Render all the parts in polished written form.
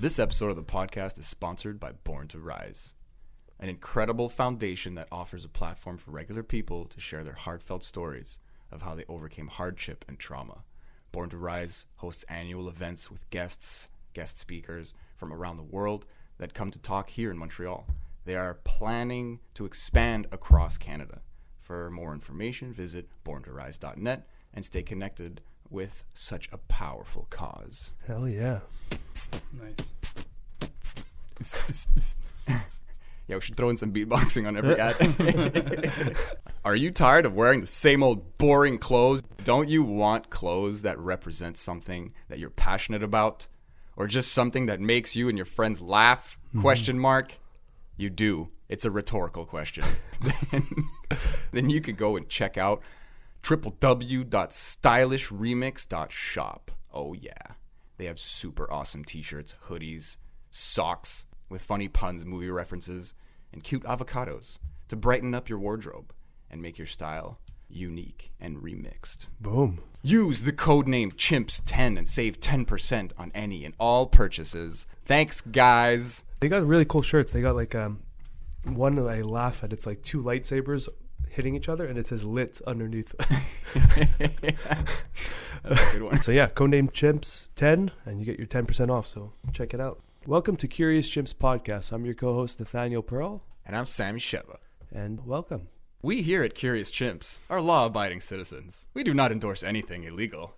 This episode of the podcast is sponsored by Born to Rise, an incredible foundation that offers a platform for regular people to share their heartfelt stories of how they overcame hardship and trauma. Born to Rise hosts annual events with guest speakers from around the world that come to talk here in Montreal. They are planning to expand across Canada. For more information, visit borntorise.net and stay connected with such a powerful cause. Hell yeah. Nice. Yeah, we should throw in some beatboxing on every ad. Are you tired of wearing the same old boring clothes? Don't you want clothes that represent something that you're passionate about? Or just something that makes you and your friends laugh? Question mark. You do. It's a rhetorical question. Then you could go and check out www.stylishremix.shop. Oh yeah. They have super awesome t-shirts, hoodies, socks with funny puns, movie references, and cute avocados to brighten up your wardrobe and make your style unique and remixed. Boom. Use the code name Chimps10 and save 10% on any and all purchases. Thanks, guys. They got really cool shirts. They got like one that I laugh at. It's like two lightsabers hitting each other, and it says lit underneath. That's a good one. So yeah, codename Chimps10, and you get your 10% off. So check it out. Welcome to Curious Chimps Podcast. I'm your co-host Nathaniel Pearl, And I'm Marjaba. and welcome. We here at Curious Chimps are law-abiding citizens. We do not endorse anything illegal.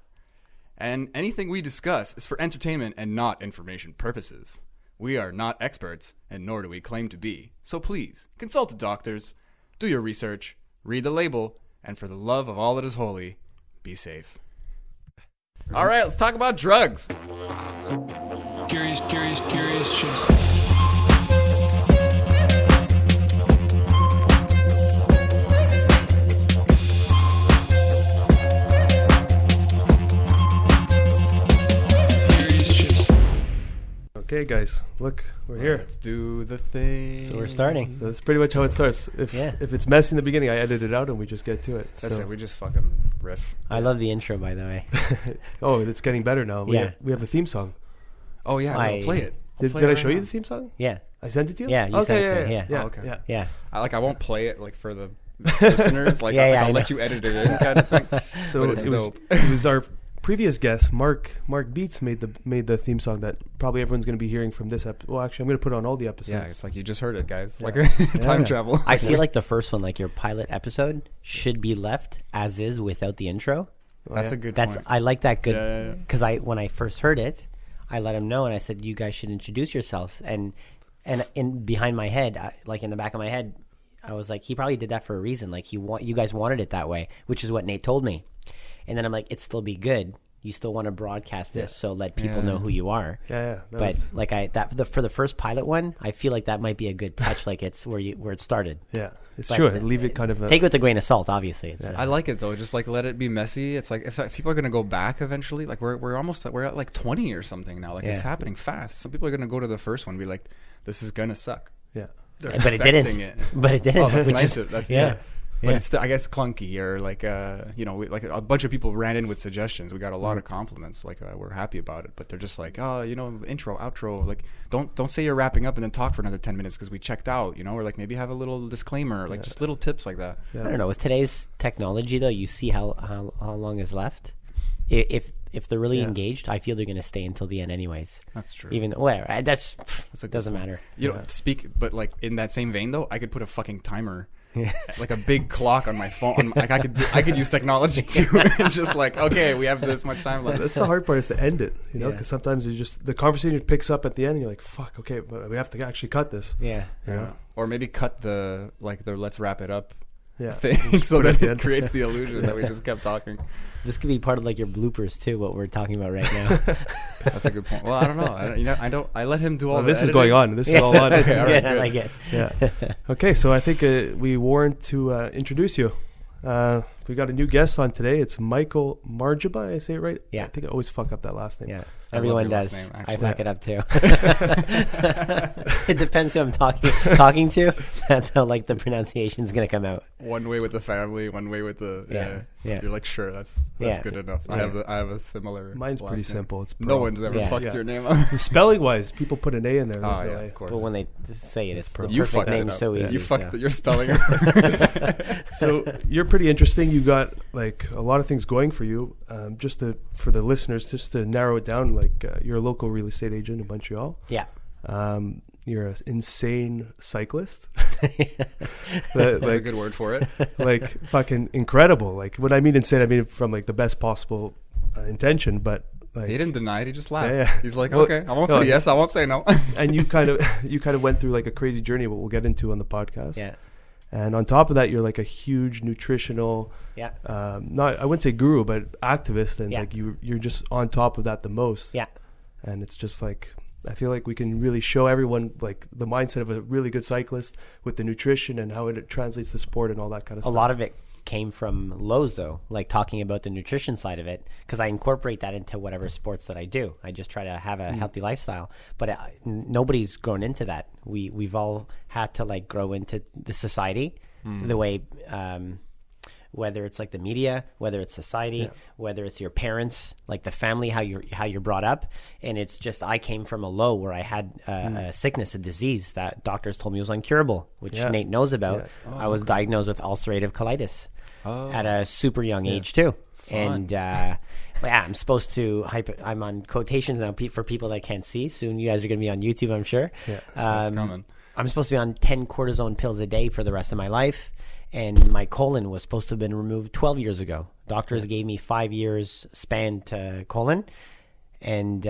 And anything we discuss is for entertainment and not information purposes. We are not experts, and nor do we claim to be. So please, consult doctors, do your research, read the label, and for the love of all that is holy, be safe. All right, let's talk about drugs. Curious Chimps. Okay, guys, look, we're here. Let's do the thing. So we're starting. That's pretty much how it starts. If it's messy in the beginning, I edit it out and we just get to it. That's it. We just fucking riff. I love the intro, by the way. Oh, it's getting better now. We Yeah. have a theme song. Oh, yeah, we'll play it. Did I show you the theme song? Yeah. I sent it to you? Yeah, you sent it to me, yeah. Yeah, Oh, okay. yeah. Yeah. I won't play it like for the listeners. Like, Yeah, I'll I let know. you edit it in kind of thing. So But it's it was our previous guest, Mark Beats, made the theme song that probably everyone's going to be hearing from this episode. Well, actually, I'm going to put it on all the episodes. Yeah, it's like you just heard it, guys. Yeah. Like time Yeah. travel. I feel like the first one, like your pilot episode, should be left as is without the intro. That's yeah. a good That's point. I like that good Yeah. because when I first heard it, I let him know and I said, you guys should introduce yourselves. And in behind my head, like in the back of my head, I was like, he probably did that for a reason. Like you guys wanted it that way, which is what Nate told me. And then I'm like, it'd still be good. You still want to broadcast this, so let people know who you are. Yeah. But like for the first pilot one, I feel like that might be a good touch. Like it's where it started. Yeah, it's But true. Leave it kind of Take it with a grain of salt, obviously. It's, I like it though. Just like let it be messy. It's like if people are gonna go back eventually. Like we're at like 20 or something now. Like it's Yeah. happening fast. Some people are gonna go to the first one and be like, "This is gonna suck." yeah. They're but it expecting didn't. it. But it didn't. Oh, that's which nice. is- That's yeah. But Yeah. it's still, I guess, clunky or like like a bunch of people ran in with suggestions. We got a lot of compliments. Like we're happy about it, but they're just like, oh, intro, outro. Like don't say you're wrapping up and then talk for another 10 minutes because we checked out. Or like maybe have a little disclaimer, like just little tips like that. Yeah. I don't know. With today's technology, though, you see how long is left. If they're really engaged, I feel they're going to stay until the end, anyways. That's true. Even whatever. That's a good doesn't point. matter. But like in that same vein though, I could put a fucking timer, like a big clock on my phone. Like I could use technology too, and just like, okay, we have this much time left. That's the hard part, is to end it, because Yeah. sometimes the conversation picks up at the end and you're like, fuck, okay, but we have to actually cut this. Yeah. Yeah. Or maybe cut the let's wrap it up Yeah. thing so put it at that the it end. creates the illusion that we just kept talking. This could be part of like your bloopers too. What we're talking about right now. That's a good point. Well, I don't know. I let him do all Well, the this is editing. going on. This is Yes. all on. Okay, all right, Good, I good. like it. Yeah. Okay, so I think we warrant to introduce you. But we got a new guest on today. It's Michael Marjaba. I say it right? Yeah. I think I always fuck up that last name. Yeah, I love everyone your last does. name, I actually. fuck it up too. It depends who I'm talking to. That's how like the pronunciation is gonna come out. One way with the family, one way with the Yeah. You're like, sure, that's Yeah. good enough. Yeah. I have a similar. Mine's last pretty name. simple. It's No Pro. one's ever Yeah. fucked Yeah. your name up. Spelling wise, people put an A in there. Oh There's no yeah, A. of course. But when they say it, it's the You perfect fucked name. it up. So easy. You fucked so. your spelling. So you're pretty interesting. You got like a lot of things going for you. For the listeners, just to narrow it down, like you're a local real estate agent in Montreal. Yeah. You're an insane cyclist. That's a good word for it. Like fucking incredible. Like what I mean insane, I mean from like the best possible intention, but like He didn't deny it. He just laughed. Yeah. He's like, Well, okay, I won't no, say yes. I won't say no. and you kind of went through like a crazy journey, what we'll get into on the podcast. Yeah. And on top of that, you're like a huge nutritional, Yeah. I wouldn't say guru, but activist, and Yeah. like you're just on top of that the most. Yeah. And it's just like I feel like we can really show everyone like the mindset of a really good cyclist with the nutrition and how it translates to sport and all that kind of A stuff. lot of it came from Lowe's, though, like talking about the nutrition side of it, because I incorporate that into whatever sports that I do. I just try to have a healthy lifestyle, but nobody's grown into that. We've all had to like grow into the society, the way, whether it's like the media, whether it's society, whether it's your parents, like the family, how you're brought up. And it's just, I came from a low where I had a sickness, a disease that doctors told me was incurable, which Nate knows about. Yeah. I was diagnosed with ulcerative colitis at a super young age too. Fun. And I'm supposed to I'm on quotations now for people that can't see. Soon you guys are going to be on YouTube, I'm sure. Yeah. That's coming. I'm supposed to be on 10 cortisone pills a day for the rest of my life. And my colon was supposed to have been removed 12 years ago. Doctors gave me 5 years span to colon. And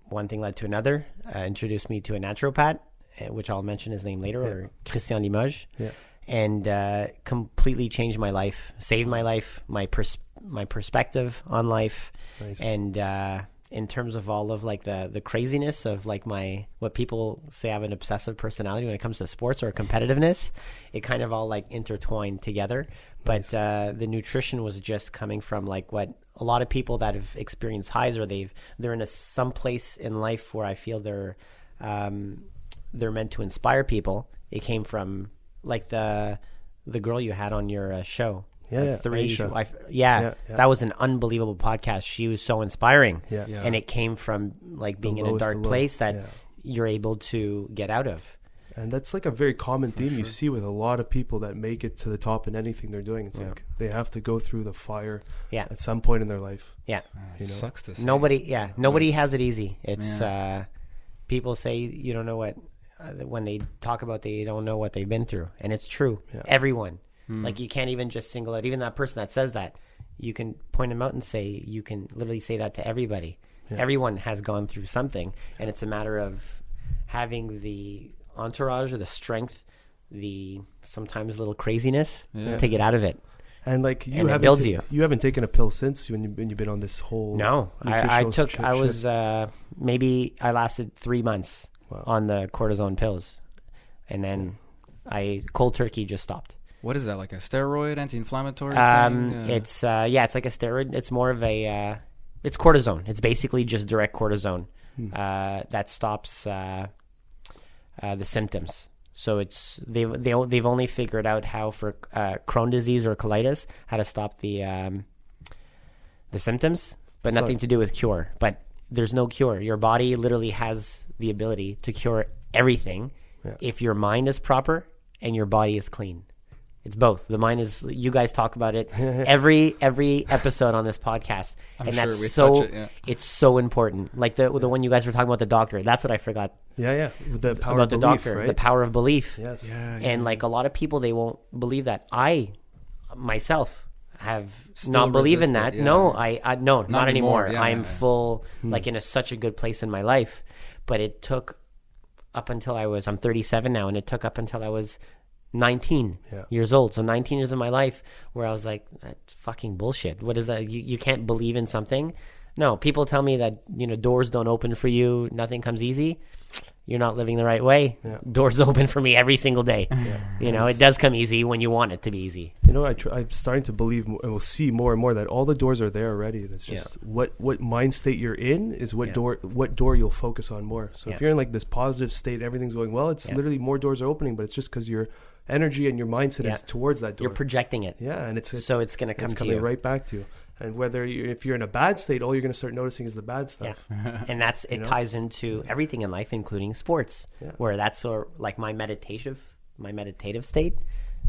one thing led to another. Introduced me to a naturopath, which I'll mention his name later, or Christian Limoges. Yeah. And completely changed my life, saved my life, my perspective on life. Nice. And in terms of all of like the craziness of like what people say I have an obsessive personality when it comes to sports or competitiveness, it kind of all like intertwined together. Nice. But the nutrition was just coming from like what a lot of people that have experienced highs, or they're in some place in life where I feel they're meant to inspire people. It came from like the girl you had on your show. Aisha. Yeah, that was an unbelievable podcast. She was so inspiring. Yeah. Yeah. And it came from like being in a lowest dark of low. place that Yeah. you're able to get out of. And that's like a very common theme you sure. see with a lot of people that make it to the top in anything they're doing. It's like they have to go through the fire Yeah. at some point in their life. Yeah. It sucks to say. Nobody it's- has it easy. It's people say you don't know what when they talk about they don't know what they've been through, and it's true. Yeah. Everyone, like you can't even just single out even that person that says that. You can point them out and say you can literally say that to everybody. Yeah. Everyone has gone through something, and it's a matter of having the entourage or the strength, the sometimes little craziness to get out of it. And like And it builds you. You haven't taken a pill since when you've been on this whole. No, I nutritional was maybe I lasted 3 months on the cortisone pills, and then I cold turkey just stopped. What is that, like a steroid, anti-inflammatory thing? It's it's like a steroid. It's more of a it's cortisone. It's basically just direct cortisone that stops the symptoms. So it's they've only figured out how for Crohn's disease or colitis how to stop the symptoms, but nothing to do with cure. But there's no cure. Your body literally has the ability to cure everything if your mind is proper and your body is clean. It's both. The mind is. You guys talk about it every episode on this podcast, I'm and sure that's we so. touch it, yeah. It's so important. Like the one you guys were talking about the doctor. That's what I forgot Yeah. With the power about of the belief, doctor. right? The power of belief. Yes. And like a lot of people, they won't believe that. I myself have Still not believe in uh, resist that. it, yeah. No, I no, not anymore. anymore. Yeah, I'm yeah. full, like in such a good place in my life. But it took up until I'm 37 now, and it took up until I was 19 years old. So 19 years of my life where I was like, that's fucking bullshit. What is that? You can't believe in something. No, people tell me that, doors don't open for you. Nothing comes easy. you're not living the right way. Yeah. Doors open for me every single day. You know, it does come easy when you want it to be easy. You know, I'm starting to believe, and we'll see more and more, that all the doors are there already. And it's just what mind state you're in is what door you'll focus on more. So if you're in like this positive state, everything's going well, it's literally more doors are opening, but it's just because your energy and your mindset is towards that door. You're projecting it. Yeah, and so it's going to come it's to coming you. right back to you. And if you're in a bad state, all you're going to start noticing is the bad stuff. Yeah. And it ties into everything in life, including sports, where that's sort of like my meditative state.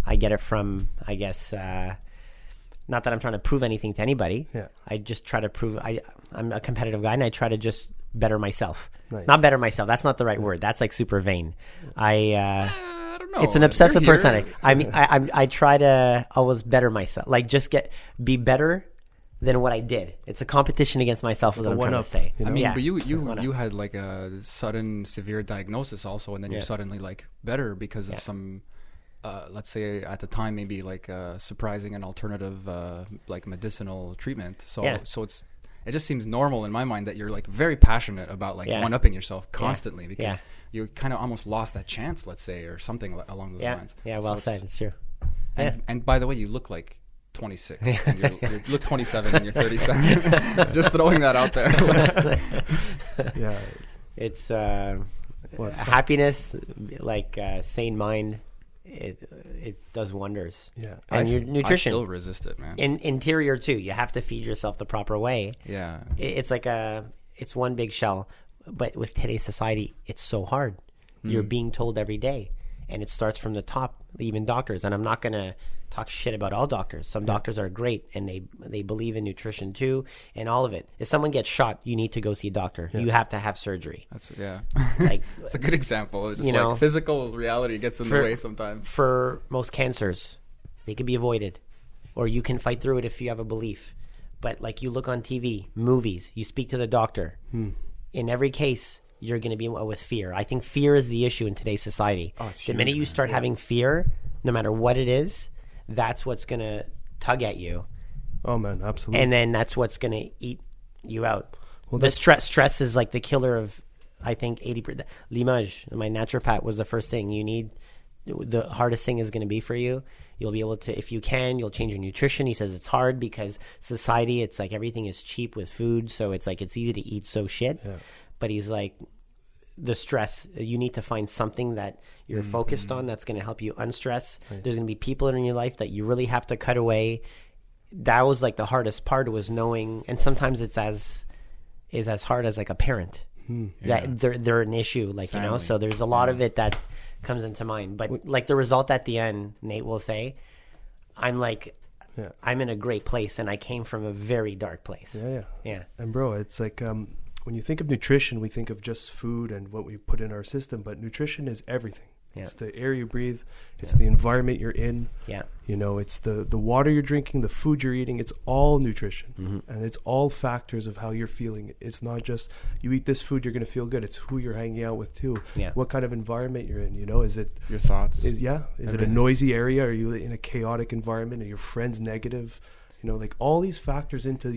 I get it from, I guess, not that I'm trying to prove anything to anybody. Yeah. I just try to prove I'm a competitive guy, and I try to just better myself. Nice. Not better myself. That's not the right word. That's like super vain. I don't know. It's an obsessive personality. I mean, I try to always better myself. Like just be better than what I did. It's a competition against myself, is what I'm trying to say. You know? I mean, but you had like a sudden severe diagnosis also, and then you're suddenly like better because of some, let's say at the time maybe like surprising and alternative like medicinal treatment. So it just seems normal in my mind that you're like very passionate about like one-upping yourself constantly because you kind of almost lost that chance, let's say, or something along those lines. Yeah, well said. It's true. And by the way, you look like 26. And you look 27 and you're 37. Just throwing that out there. Yeah. It's happiness, like sane mind. It does wonders. Yeah. And your nutrition. I still resist it, man. Interior too. You have to feed yourself the proper way. Yeah. It's like it's one big shell, but with today's society, it's so hard. You're being told every day, and it starts from the top, even doctors. And I'm not going to talk shit about all doctors. Some doctors are great, and they believe in nutrition too, and all of it. If someone gets shot, you need to go see a doctor. You have to have surgery. That's like it's a good example. It's just like physical reality gets in the way sometimes. For most cancers, they can be avoided, or you can fight through it if you have a belief. But like you look on TV, movies, you speak to the doctor. In every case, you're going to be with fear. I think fear is the issue in today's society. The minute you start having fear, no matter what it is, that's what's going to tug at you. Oh, man, absolutely. And then that's what's going to eat you out. Well, the stress is like the killer of, I think, 80%. Limoges, my naturopath, was the first thing you need. The hardest thing is going to be for you. You'll be able to, if you can, you'll change your nutrition. He says it's hard because society, it's like everything is cheap with food. So it's like it's easy to eat shit. Yeah. But he's like, the stress, you need to find something that you're focused on that's going to help you unstress. Nice. There's going to be people in your life that you really have to cut away. That was like the hardest part, was knowing, and sometimes it's as hard as like a parent. That they're an issue, like family. You know. So there's a lot of it that comes into mind. But like the result at the end, Nate will say, I'm like, I'm in a great place, and I came from a very dark place. Yeah. And bro, it's like when you think of nutrition, we think of just food and what we put in our system, but nutrition is everything. Yeah. It's the air you breathe. It's the environment you're in. Yeah. You know, it's the water you're drinking, the food you're eating. It's all nutrition. And it's all factors of how you're feeling. It's not just you eat this food, you're going to feel good. It's who you're hanging out with too. Yeah. What kind of environment you're in, you know? Is it your thoughts? Is it a noisy area? Are you in a chaotic environment? Are your friends negative? You know, like all these factors into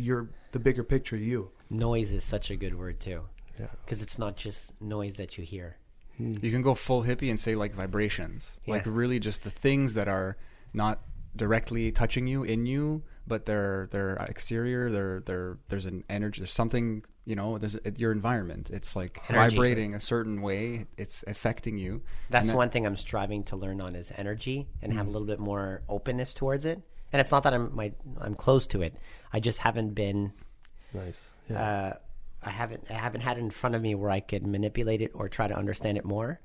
the bigger picture of you. Noise is such a good word too. Yeah. Because it's not just noise that you hear. You can go full hippie and say like vibrations, like really just the things that are not directly touching you in you, but they're exterior. There's an energy. There's something, you know. There's your environment. It's like energy. Vibrating a certain way. It's affecting you. That's one thing I'm striving to learn on is energy and have a little bit more openness towards it. And it's not that I'm close to it. I just haven't been nice. Yeah. I haven't had it in front of me where I could manipulate it or try to understand it more,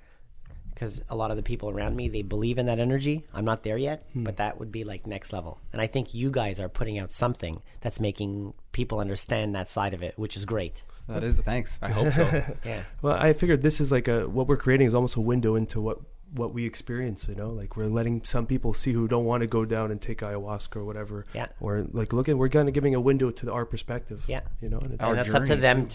because a lot of the people around me, they believe in that energy. I'm not there yet, but that would be like next level. And I think you guys are putting out something that's making people understand that side of it, which is great. That is, thanks. I hope so. Yeah. Well, I figured this is like what we're creating is almost a window into what we experience, you know, like we're letting some people see who don't want to go down and take ayahuasca or whatever. Yeah. Or like we're kind of giving a window to our perspective. Yeah. You know, and it's up to them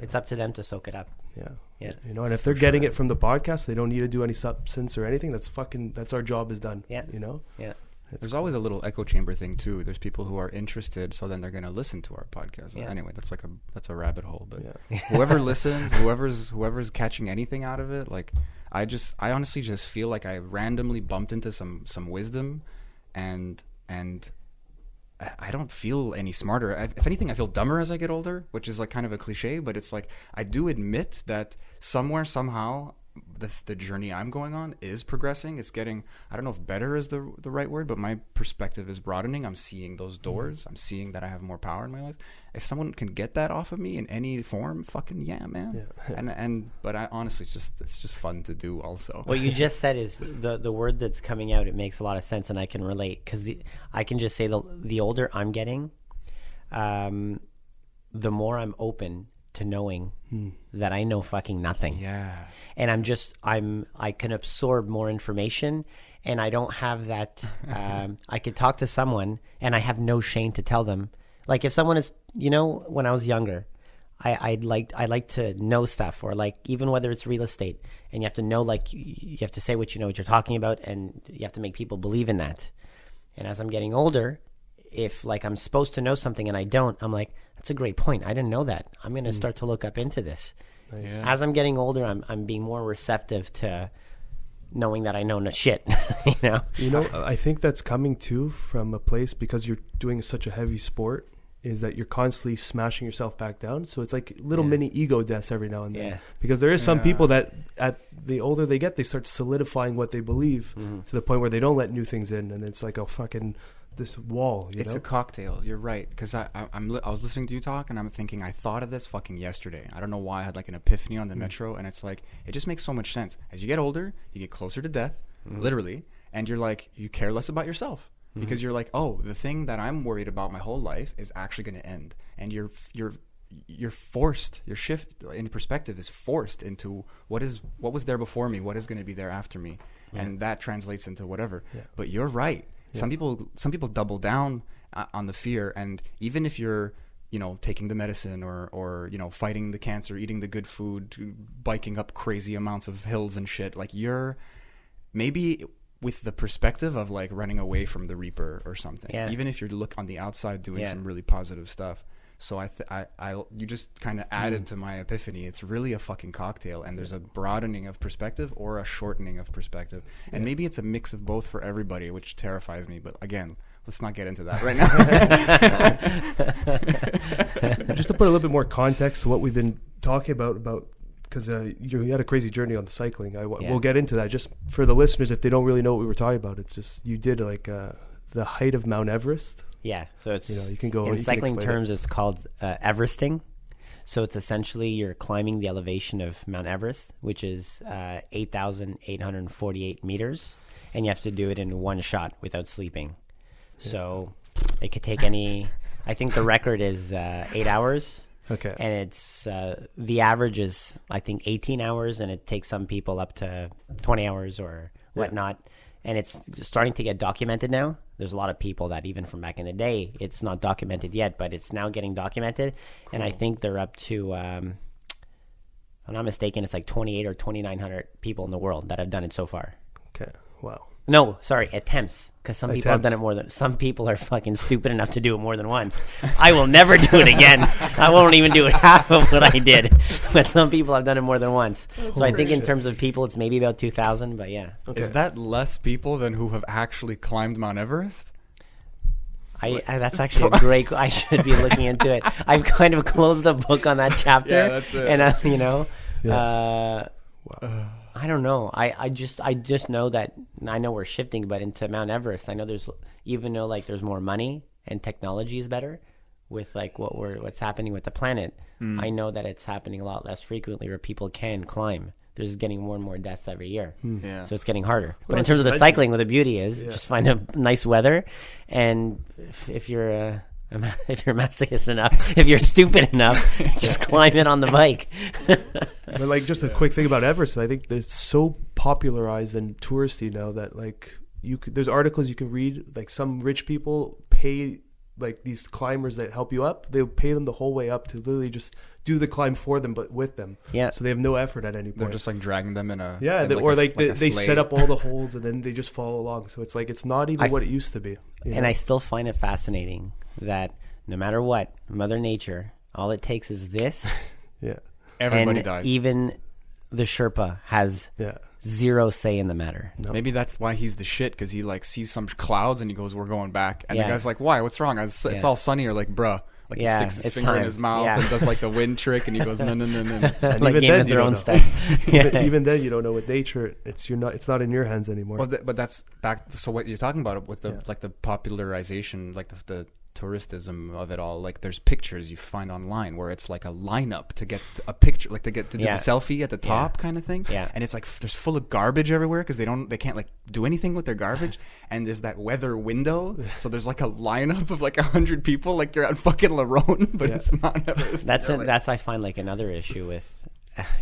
it's up to them to soak it up. Yeah. Yeah. You know, and if they're getting it from the podcast, they don't need to do any substance or anything. That's our job is done. Yeah. You know? Yeah. There's always a little echo chamber thing too. There's people who are interested, so then they're going to listen to our podcast. Yeah. Anyway, that's a rabbit hole. But whoever listens, whoever's catching anything out of it, like I honestly just feel like I randomly bumped into some wisdom, and I don't feel any smarter. If anything, I feel dumber as I get older, which is like kind of a cliche, but it's like I do admit that somewhere, somehow, the journey I'm going on is progressing. It's getting, I don't know if better is the right word, but my perspective is broadening. I'm seeing those doors. I'm seeing that I have more power in my life. If someone can get that off of me in any form, fucking yeah, man. Yeah. But I honestly, it's just fun to do also. What you just said is the word that's coming out. It makes a lot of sense, and I can relate, because I can just say the older I'm getting, the more I'm open to knowing that I know fucking nothing. Yeah. And I can absorb more information, and I don't have that, I could talk to someone and I have no shame to tell them. Like if someone is, when I was younger, I like to know stuff, or like even whether it's real estate, and you have to know, like you have to say what you're talking about, and you have to make people believe in that. And as I'm getting older, if like I'm supposed to know something and I don't, I'm like, that's a great point. I didn't know that. I'm going to start to look up into this. Nice. Yeah. As I'm getting older, I'm being more receptive to knowing that I know no shit. I think that's coming too from a place, because you're doing such a heavy sport, is that you're constantly smashing yourself back down. So it's like little mini ego deaths every now and then. Yeah. Because there is some people that at the older they get, they start solidifying what they believe to the point where they don't let new things in, and it's like a fucking this wall. It's a cocktail. You're right. Because I was listening to you talk, and I'm thinking, I thought of this fucking yesterday. I don't know why I had like an epiphany on the metro, and it's like, it just makes so much sense. As you get older, you get closer to death, literally, and you're like, you care less about yourself. Because you're like, oh, the thing that I'm worried about my whole life is actually going to end, and you're forced. Your shift in perspective is forced into what was there before me, what is going to be there after me, and that translates into whatever. Yeah. But you're right. Yeah. Some people double down on the fear, and even if you're taking the medicine or fighting the cancer, eating the good food, biking up crazy amounts of hills and shit, like you're maybe with the perspective of like running away from the Reaper or something. Yeah. Even if you look on the outside doing some really positive stuff. So you just kind of added to my epiphany. It's really a fucking cocktail, and there's a broadening of perspective or a shortening of perspective, and maybe it's a mix of both for everybody, which terrifies me. But again, let's not get into that right now. Just to put a little bit more context to what we've been talking about. Because you had a crazy journey on the cycling. We'll get into that. Just for the listeners, if they don't really know what we were talking about, it's just you did like the height of Mount Everest. Yeah, so it's you can go in cycling terms. It's called Everesting. So it's essentially you're climbing the elevation of Mount Everest, which is 8,848 meters, and you have to do it in one shot without sleeping. Yeah. So it could take any. I think the record is 8 hours. Okay. And it's the average is I think 18 hours, and it takes some people up to 20 hours or whatnot. And it's starting to get documented now. There's a lot of people that even from back in the day, it's not documented yet, but it's now getting documented. Cool. And I think they're up to, if I'm not mistaken, it's like 28 or 2,900 people in the world that have done it so far. Okay. Wow. No, sorry, attempts. Because some people have done it more than... Some people are fucking stupid enough to do it more than once. I will never do it again. I won't even do it half of what I did. But some people have done it more than once. So I think in terms of people, it's maybe about 2,000, but yeah. Okay. Is that less people than who have actually climbed Mount Everest? That's actually a great... I should be looking into it. I've kind of closed the book on that chapter. Yeah, that's it. And, I don't know. I just know that I know we're shifting, but into Mount Everest, I know there's, even though like there's more money and technology is better with like what's happening with the planet. I know that it's happening a lot less frequently where people can climb. There's getting more and more deaths every year. Yeah. So it's getting harder. But in terms of the cycling, what the beauty is, just find a nice weather, and if you're masochist enough, if you're stupid enough, just climb it on the bike. But like just a quick thing about Everest, I think it's so popularized and touristy now that like there's articles you can read, like some rich people pay like these climbers that help you up, they'll pay them the whole way up to literally just do the climb for them, but with them. Yeah. So they have no effort at any point. They're just like dragging them in a they set up all the holds and then they just follow along. So it's like it's not even what it used to be. And I still find it fascinating that no matter what, Mother Nature, all it takes is this. Yeah. Everybody and dies. Even the Sherpa has zero say in the matter. No. Maybe that's why he's the shit, because he like sees some clouds and he goes, "We're going back." And Yeah. the guy's like, "Why? What's wrong? It's all sunny." Or like, "Bruh." Like he sticks his finger in his mouth and does like the wind trick, and he goes, "No, no, no, no." And like even Game then, of you don't Thrones know. stuff. Even then, you don't know. With nature, it's not in your hands anymore. Well, but that's back. So what you're talking about with the like the popularization, like the touristism of it all, like there's pictures you find online where it's like a lineup to get a picture, like to do the selfie at the top kind of thing. Yeah. And it's like there's full of garbage everywhere because they can't like do anything with their garbage. And there's that weather window, so there's like a lineup of like 100 people, like you're at fucking Lerone, but it's Mount Everest. That's I find like another issue with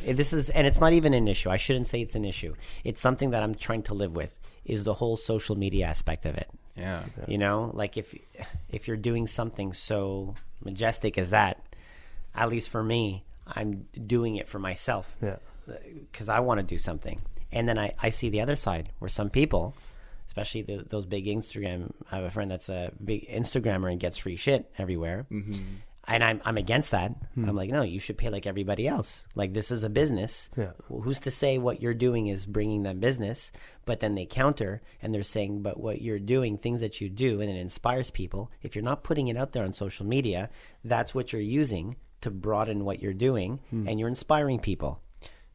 this is, and it's not even an issue. I shouldn't say it's an issue. It's something that I'm trying to live with, is the whole social media aspect of it. Yeah. You know, like if you're doing something so majestic as that, at least for me, I'm doing it for myself. Yeah. Because I want to do something. And then I see the other side where some people, especially those big Instagram, I have a friend that's a big Instagrammer and gets free shit everywhere. Mm-hmm. And I'm against that. I'm like, no, you should pay like everybody else. Like, this is a business. Yeah. Well, who's to say what you're doing is bringing them business? But then they counter and they're saying, but what you're doing, things that you do, and it inspires people. If you're not putting it out there on social media, that's what you're using to broaden what you're doing, and you're inspiring people.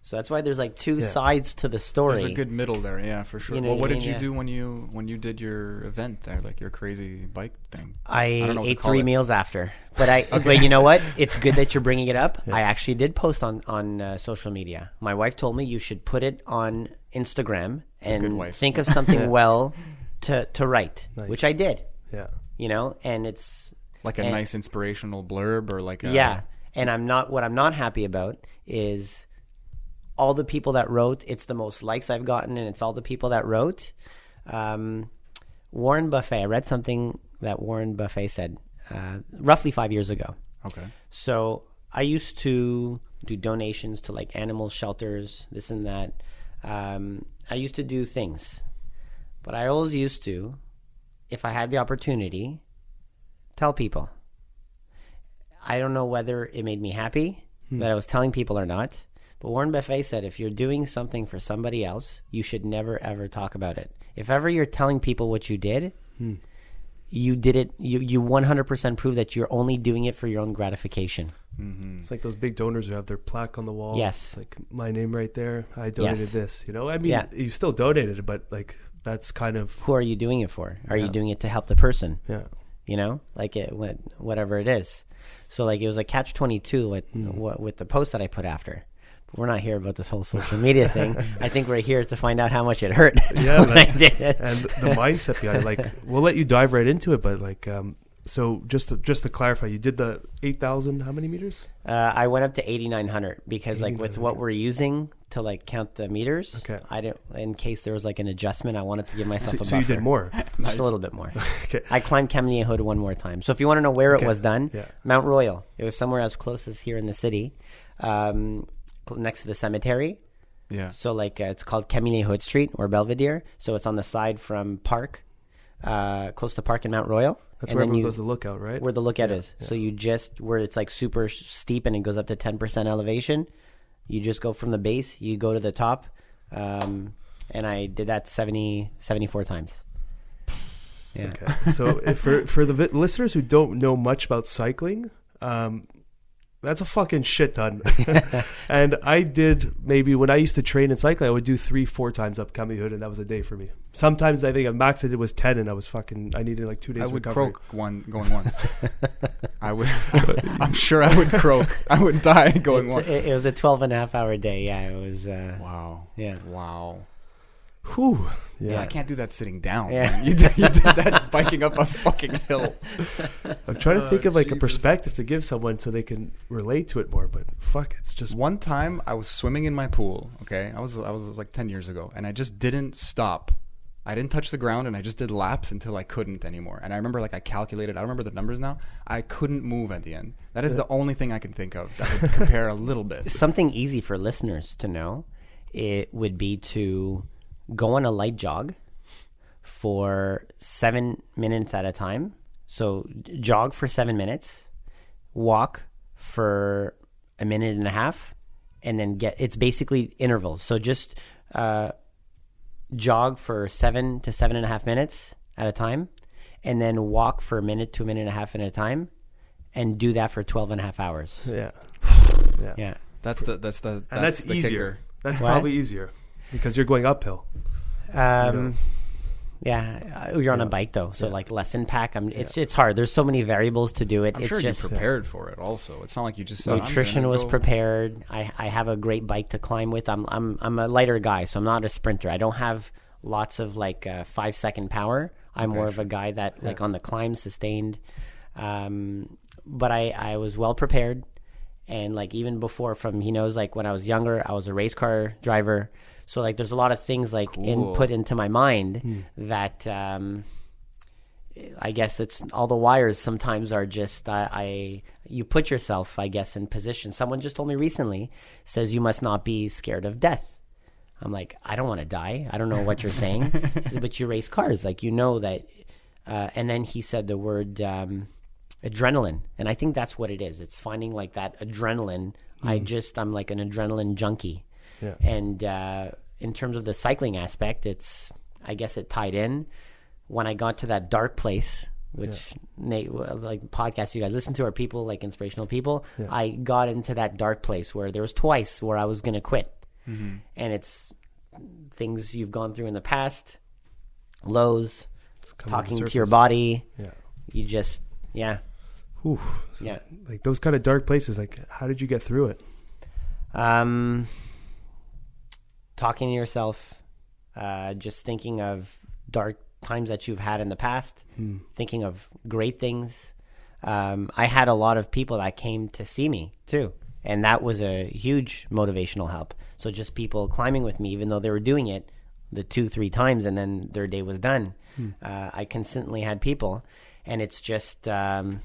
So that's why there's like two sides to the story. There's a good middle there, yeah, for sure. You know well, what what I did mean? you do when you did your event there, like your crazy bike thing? I don't know what to ate call 3 it. meals after, but but you know what? It's good that you're bringing it up. I actually did post on social media. My wife told me you should put it on Instagram and think of something well to write, Nice. which I did. Yeah. You know, and it's Like a nice inspirational blurb or like a... yeah. And what I'm not happy about is all the people that wrote. It's the most likes I've gotten, and it's all the people that wrote. Warren Buffett. I read something that Warren Buffett said roughly 5 years ago. Okay. So I used to do donations to like animal shelters, this and that. I used to do things, but I always used to, if I had the opportunity, tell people. I don't know whether it made me happy that I was telling people or not, but Warren Buffett said, if you're doing something for somebody else, you should never, ever talk about it. If ever you're telling people what you did, you did it, you 100% prove that you're only doing it for your own gratification. Mm-hmm. It's like those big donors who have their plaque on the wall. Yes. It's like my name right there. I donated this. You know, I mean, Yeah. you still donated it, but like that's kind of Who are you doing it for? Are you doing it to help the person? yeah. You know, like whatever it is. So like it was a catch-22 with the post that I put after. But we're not here about this whole social media thing. I think we're here to find out how much it hurt. Yeah, when I did it. And the mindset behind it, like we'll let you dive right into it, but like so just to clarify, you did the 8,000 how many meters? I went up to 8,900 because like with what we're using to like count the meters, Okay. I didn't, in case there was like an adjustment, I wanted to give myself a buffer. So you did more. Just a little bit more. Okay. I climbed Kamienna Hood one more time. So if you want to know where it was done, Yeah. Mount Royal. It was somewhere as close as here in the city, next to the cemetery. Yeah. So like it's called Kamienna Hood Street or Belvedere. So it's on the side from Park, close to Park in Mount Royal. That's And where then everyone goes to look out, right? where the lookout is. So you just, where it's like super steep and it goes up to 10% elevation, you just go from the base, you go to the top. And I did that 74 times. Yeah. Okay. So for the listeners who don't know much about cycling, that's a fucking shit ton. And I did, maybe when I used to train in cycling, I would do 3-4 times up Kamienna Hood, and that was a day for me. Sometimes I think a max I did was 10, and I needed like 2 days. I would recovery. croak going once. I would. I'm sure I would croak. I would die going once. It was a 12.5-hour day. Yeah, it was. Wow. Yeah. Wow. Whew. Yeah, Yeah. I can't do that sitting down. Yeah. Man. You did that biking up a fucking hill. I'm trying to think of like a perspective to give someone so they can relate to it more, but fuck, it's just One time I was swimming in my pool. Okay, I was like 10 years ago, and I just didn't stop I didn't touch the ground, and I just did laps until I couldn't anymore. And I remember, like, I calculated, I don't remember the numbers now. I couldn't move at the end. That is the only thing I can think of that would compare a little bit. Something easy for listeners to know, it would be to go on a light jog for 7 minutes at a time. So jog for 7 minutes, walk for a minute and a half, and then it's basically intervals. So just jog for 7 to 7.5 minutes at a time, and then walk for a minute to a minute and a half at a time, and do that for 12.5 hours. Yeah. That's and that's the easier. kicker. That's probably easier because you're going uphill. Yeah, you're on a bike though, so like less impact. It's hard. There's so many variables to do it. I'm it's sure just you prepared for it. Also, it's not like you just said, nutrition was prepared. I have a great bike to climb with. I'm a lighter guy, so I'm not a sprinter. I don't have lots of like 5-second power. I'm more of a guy that like on the climb sustained. But I was well prepared, and like even before, he knows like when I was younger, I was a race car driver. So like there's a lot of things like input into my mind that I guess it's all the wires sometimes are just you put yourself, I guess, in position. Someone just told me recently, says you must not be scared of death. I'm like, I don't want to die. I don't know what you're saying. He says, but you race cars, like you know that. And then he said the word adrenaline, and I think that's what it is. It's finding like that adrenaline. I'm like an adrenaline junkie. Yeah. And in terms of the cycling aspect, I guess it tied in. When I got to that dark place, which Nate, like podcasts you guys listen to are people like inspirational people. Yeah. I got into that dark place where there was twice where I was going to quit. Mm-hmm. And it's things you've gone through in the past, lows, talking to your body. Yeah. You just, Ooh, so like those kind of dark places, like how did you get through it? Talking to yourself, just thinking of dark times that you've had in the past, thinking of great things. I had a lot of people that came to see me too, and that was a huge motivational help. So just people climbing with me, even though they were doing it the 2-3 times and then their day was done. I consistently had people, and it's just the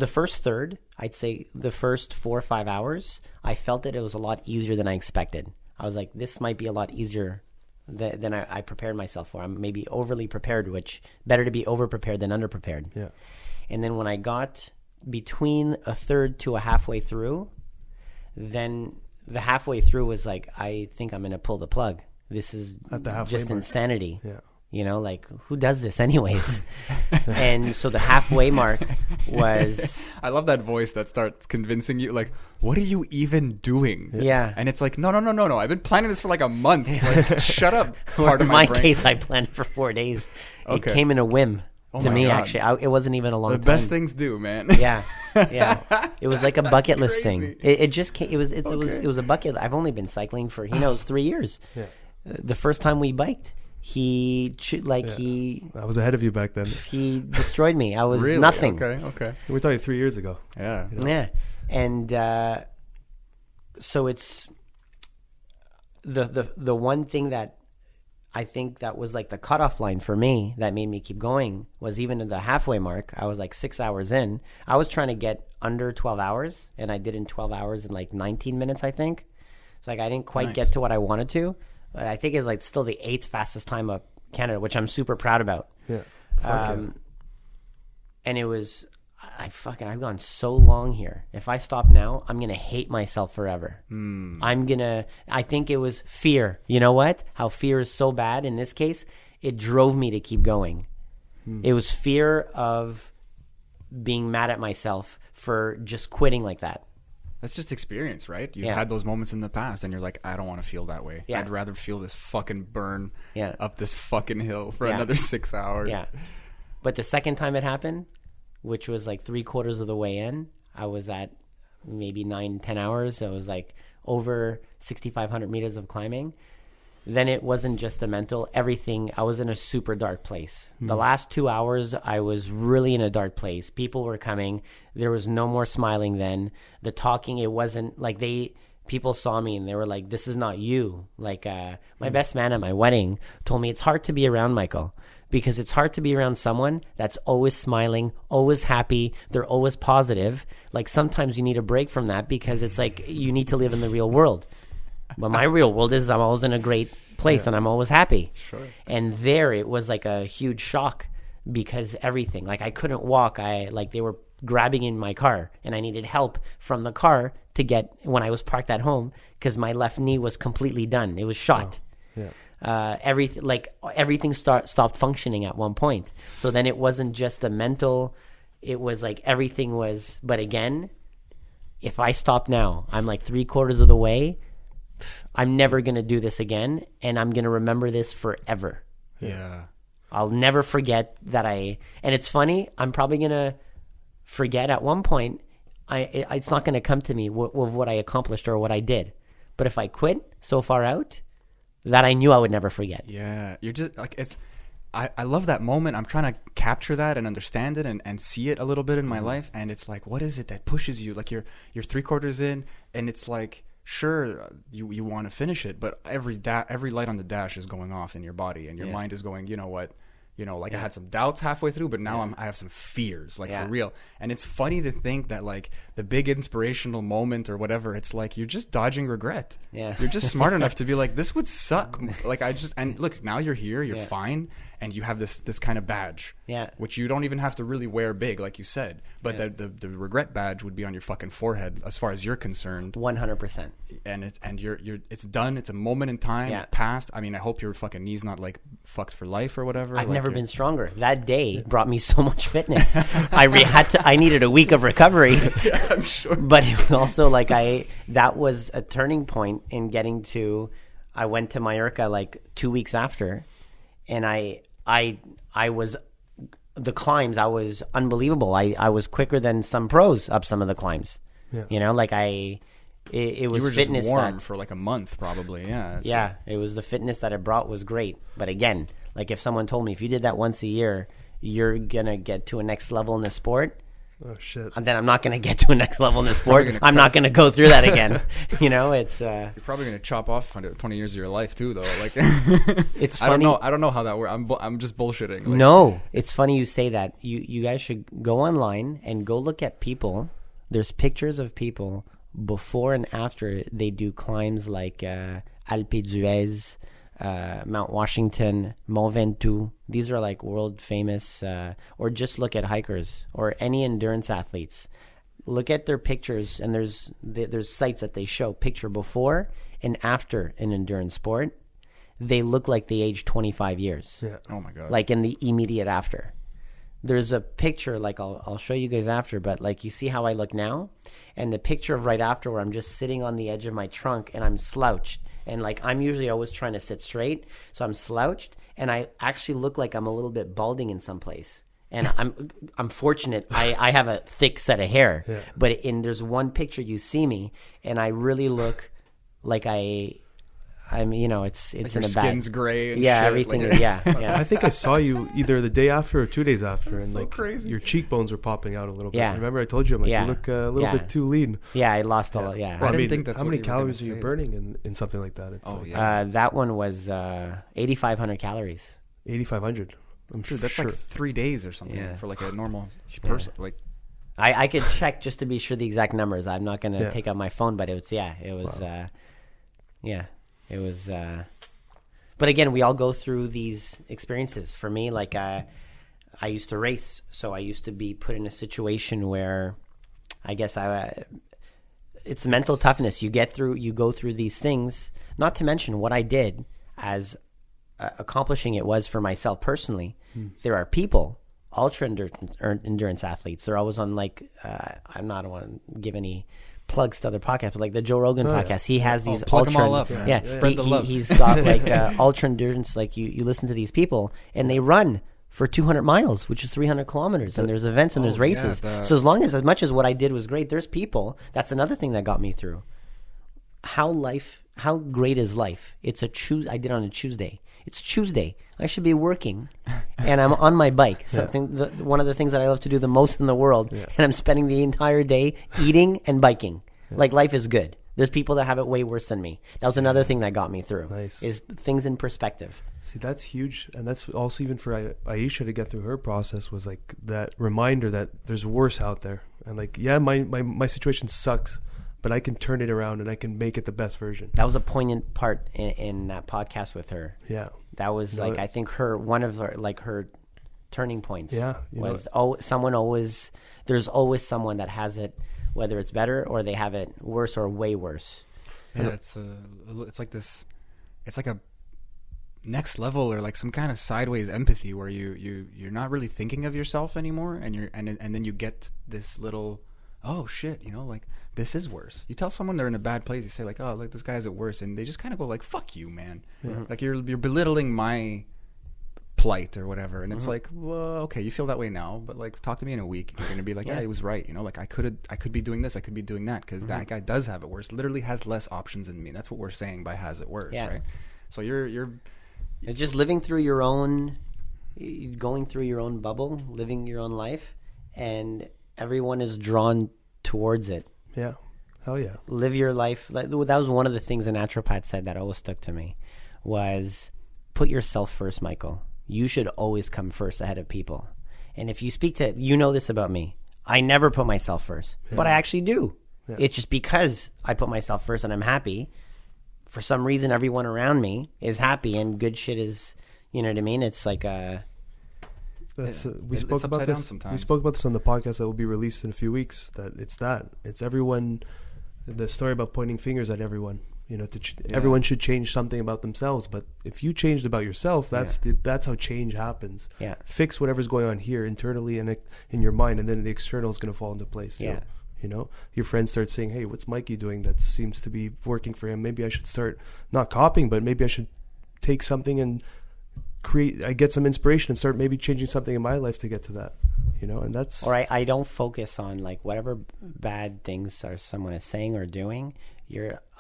first third, I'd say the first 4 or 5 hours, I felt that it was a lot easier than I expected. I was like, this might be a lot easier than I prepared myself for. I'm maybe overly prepared, which better to be over-prepared than under-prepared. Yeah. And then when I got between a third to a halfway through, then the halfway through was like, I think I'm going to pull the plug. This is just insanity. Yeah. You know, like, who does this anyways? And so the halfway mark was... I love that voice that starts convincing you, like, what are you even doing? Yeah. And it's like, no. I've been planning this for like a month. Like, shut up, part of my my brain. case, I planned it for 4 days. Okay. It came in a whim to me, God. Actually. It wasn't even a long time. The best things do, man. Yeah. It was like a bucket list thing. It just came, it was a bucket. I've only been cycling for, 3 years. Yeah. The first time we biked, I was ahead of you back then. He destroyed me. I was really? Nothing. Okay. We're talking 3 years ago. Yeah. Yeah. And so it's the one thing that I think that was like the cutoff line for me that made me keep going was even at the halfway mark. I was like 6 hours in. I was trying to get under 12 hours, and I did in 12 hours in like 19 minutes, I think. It's like I didn't quite get to what I wanted to. But I think it's like still the 8th fastest time of Canada, which I'm super proud about. Yeah. And it was, I've gone so long here. If I stop now, I'm going to hate myself forever. I think it was fear. You know what? How fear is so bad in this case, it drove me to keep going. It was fear of being mad at myself for just quitting like that. That's just experience, right? You've had those moments in the past, and you're like, I don't want to feel that way. Yeah. I'd rather feel this fucking burn up this fucking hill for another 6 hours. Yeah. But the second time it happened, which was like 3/4 of the way in, I was at maybe 9-10 hours. So it was like over 6,500 meters of climbing. Then it wasn't just the mental, everything. I was in a super dark place. The last 2 hours, I was really in a dark place. People were coming. There was no more smiling then. The talking, it wasn't like people saw me and they were like, this is not you. Like my best man at my wedding told me it's hard to be around Michael, because it's hard to be around someone that's always smiling, always happy. They're always positive. Like sometimes you need a break from that, because it's like you need to live in the real world. But my real world is I'm always in a great place and I'm always happy. Sure. And there it was like a huge shock, because everything, like I couldn't walk. They were grabbing in my car and I needed help from the car to get when I was parked at home, because my left knee was completely done. It was shot. Oh, yeah. Everything stopped functioning at one point. So then it wasn't just the mental, it was like everything was. But again, if I stop now, I'm like 3/4 of the way. I'm never going to do this again, and I'm going to remember this forever. Yeah. I'll never forget that and it's funny, I'm probably going to forget at one point. It's not going to come to me with what I accomplished or what I did. But if I quit so far out, that I knew I would never forget. Yeah. You're just like, I love that moment. I'm trying to capture that and understand it and see it a little bit in my life. And it's like, what is it that pushes you? Like you're 3/4 in, and it's like, sure, you want to finish it, but every light on the dash is going off in your body, and your mind is going, you know what? I had some doubts halfway through, but now I have some fears, like for real. And it's funny to think that like the big inspirational moment or whatever, it's like you're just dodging regret. Yeah. You're just smart enough to be like, this would suck. Like and look, now you're here, you're fine, and you have this kind of badge. Yeah. Which you don't even have to really wear big, like you said. But the regret badge would be on your fucking forehead as far as you're concerned. 100%. And it's done. It's a moment in time. It passed. I mean, I hope your fucking knee's not like fucked for life or whatever. I've never been stronger. That day brought me so much fitness. I needed a week of recovery. Yeah, I'm sure. But it was also like that was a turning point in getting to. I went to Mallorca like 2 weeks after, and I was the climbs. I was unbelievable. I was quicker than some pros up some of the climbs. Yeah. It was you were fitness just warm for like a month probably. Yeah. It was the fitness that it brought was great. But again, like if someone told me if you did that once a year, you're gonna get to a next level in the sport. Oh shit! And then I'm not gonna get to a next level in the sport. I'm not gonna go through that again. It's. You're probably gonna chop off 20 years of your life too, though. Like, it's funny. I don't know how that works. I'm just bullshitting. Like, no, it's funny you say that. You guys should go online and go look at people. There's pictures of people before and after they do climbs like Alpe d'Huez, Mount Washington, Mont Ventoux. These are like world famous, or just look at hikers or any endurance athletes. Look at their pictures, and there's sites that they show picture before and after an endurance sport. They look like they aged 25 years. Yeah. Oh my God. Like in the immediate after. There's a picture, like I'll show you guys after, but like you see how I look now, and the picture of right after where I'm just sitting on the edge of my trunk and I'm slouched, and like I'm usually always trying to sit straight, so I'm slouched, and I actually look like I'm a little bit balding in some place. And I'm fortunate. I have a thick set of hair, but there's one picture you see me, and I really look like I'm, it's like in your a skin's bad, gray and everything, like, yeah. I think I saw you either the day after or 2 days after, and so like crazy. your cheekbones were popping out a little bit. Yeah. Remember I told you, I'm like, Yeah. you look a little bit too lean. Yeah, I lost a lot. Yeah, I didn't think that's how what many you were gonna calories are you say. burning in something like that? It's that one was 8,500 calories. 8,500. I'm sure Dude, that's sure. like 3 days or something Yeah. for like a normal person. Like, I could check just to be sure the exact numbers. I'm not gonna take out my phone, but it was But again, we all go through these experiences. For me, like I used to race, so I used to be put in a situation where I guess it's mental toughness. You go through these things, not to mention what I did as accomplishing it was for myself personally. There are people, ultra endurance athletes. They're always on like, I don't want to give any plugs to other podcasts, but like the Joe Rogan podcast, he has these plug ultra, them all up, man. Spread the love. He's got like ultra endurance. Like you listen to these people and they run for 200 miles, which is 300 kilometers, and there's events and there's races. So as much as what I did was great, there's people. That's another thing that got me through. How great is life? It's I did on a Tuesday. It's Tuesday. I should be working, and I'm on my bike. One of the things that I love to do the most in the world, and I'm spending the entire day eating and biking. Like life is good. There's people that have it way worse than me. That was another thing that got me through. Nice. Is things in perspective. See, that's huge. And that's also even for Aisha to get through her process was like that reminder that there's worse out there. And like, yeah, my situation sucks, but I can turn it around and I can make it the best version. That was a poignant part in that podcast with her. Yeah. That was like, I think one of her turning points. Yeah. Was there's always someone that has it, whether it's better or they have it worse or way worse. Yeah, it's like this, it's like a next level or like some kind of sideways empathy where you're not really thinking of yourself anymore, and then you get this little, oh shit, like this is worse. You tell someone they're in a bad place, you say like, oh, like this guy has it worse, and they just kind of go like, fuck you, man. Mm-hmm. Like you're belittling my plight or whatever, and it's like, well, okay, you feel that way now, but like talk to me in a week and you're gonna be like, yeah, he was right, like I could be doing this, I could be doing that, because that guy does have it worse, literally has less options than me. That's what we're saying by has it worse, right? So you're just living through your own, going through your own bubble, living your own life, and everyone is drawn towards it. Yeah. Hell yeah. Live your life. That was one of the things a naturopath said that always stuck to me, was put yourself first, Michael. You should always come first ahead of people. And if you speak to, this about me, I never put myself first, but I actually do. Yeah. It's just because I put myself first and I'm happy. For some reason, everyone around me is happy and good shit is, you know what I mean? It's like we spoke about this. Sometimes. We spoke about this on the podcast that will be released in a few weeks. It's everyone. The story about pointing fingers at everyone. Everyone should change something about themselves. But if you changed about yourself, that's how change happens. Yeah. Fix whatever's going on here internally and in your mind, and then the external is going to fall into place too. Yeah. Your friends start saying, hey, what's Mikey doing that seems to be working for him? Maybe I should start not copying, but maybe I should take something and I get some inspiration and start maybe changing something in my life to get to that, and that's... Or I don't focus on like whatever bad things someone is saying or doing.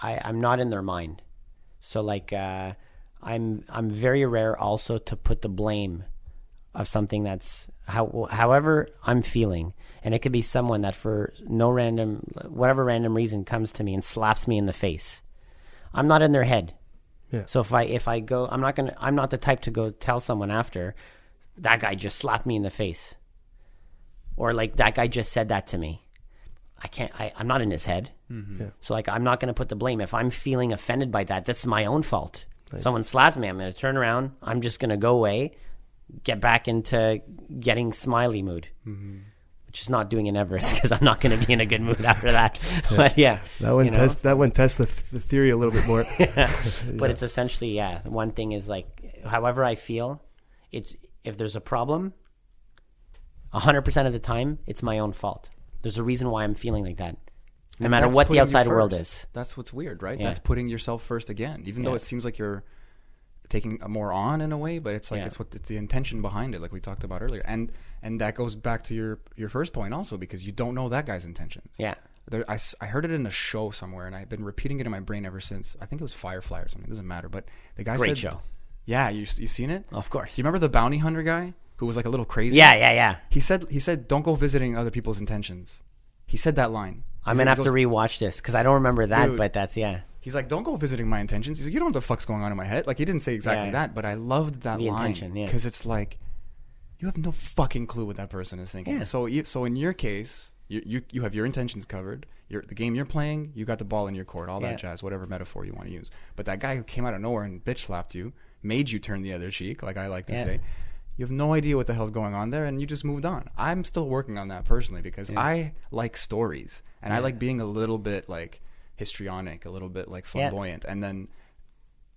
I'm not in their mind. So like, I'm very rare also to put the blame of something that's however I'm feeling. And it could be someone that for whatever random reason comes to me and slaps me in the face. I'm not in their head. Yeah. So if I go, I'm not the type to go tell someone after, that guy just slapped me in the face. Or like that guy just said that to me. I'm not in his head. Mm-hmm. Yeah. So like, I'm not going to put the blame. If I'm feeling offended by that, that's my own fault. Nice. Someone slaps me, I'm going to turn around. I'm just going to go away, get back into getting smiley mood, which is not doing an Everest because I'm not going to be in a good mood after that. But that one tests the theory a little bit more. But it's essentially, one thing is like, however I feel, if there's a problem, 100% of the time, it's my own fault. There's a reason why I'm feeling like that. No matter what the outside world is. That's what's weird, right? Yeah. That's putting yourself first again, even though it seems like you're taking more on in a way, but it's like it's the intention behind it, like we talked about earlier. And that goes back to your first point also, because you don't know that guy's intentions. Yeah. I heard it in a show somewhere, and I've been repeating it in my brain ever since. I think it was Firefly or something. It doesn't matter. But the guy said... Great show. Yeah, you seen it? Of course. Do you remember the bounty hunter guy who was like a little crazy? Yeah. He said, don't go visiting other people's intentions. He said that line. I'm going to have to rewatch this because I don't remember that, dude, but that's, He's like, don't go visiting my intentions. He's like, you don't know what the fuck's going on in my head. Like, he didn't say exactly that, but I loved that line. Because it's like, you have no fucking clue what that person is thinking. Yeah. So in your case, you have your intentions covered. The game you're playing, you got the ball in your court, all that jazz, whatever metaphor you want to use. But that guy who came out of nowhere and bitch slapped you, made you turn the other cheek, like I like to say. You have no idea what the hell's going on there, and you just moved on. I'm still working on that personally because I like stories, and I like being a little bit like histrionic, a little bit like flamboyant, and then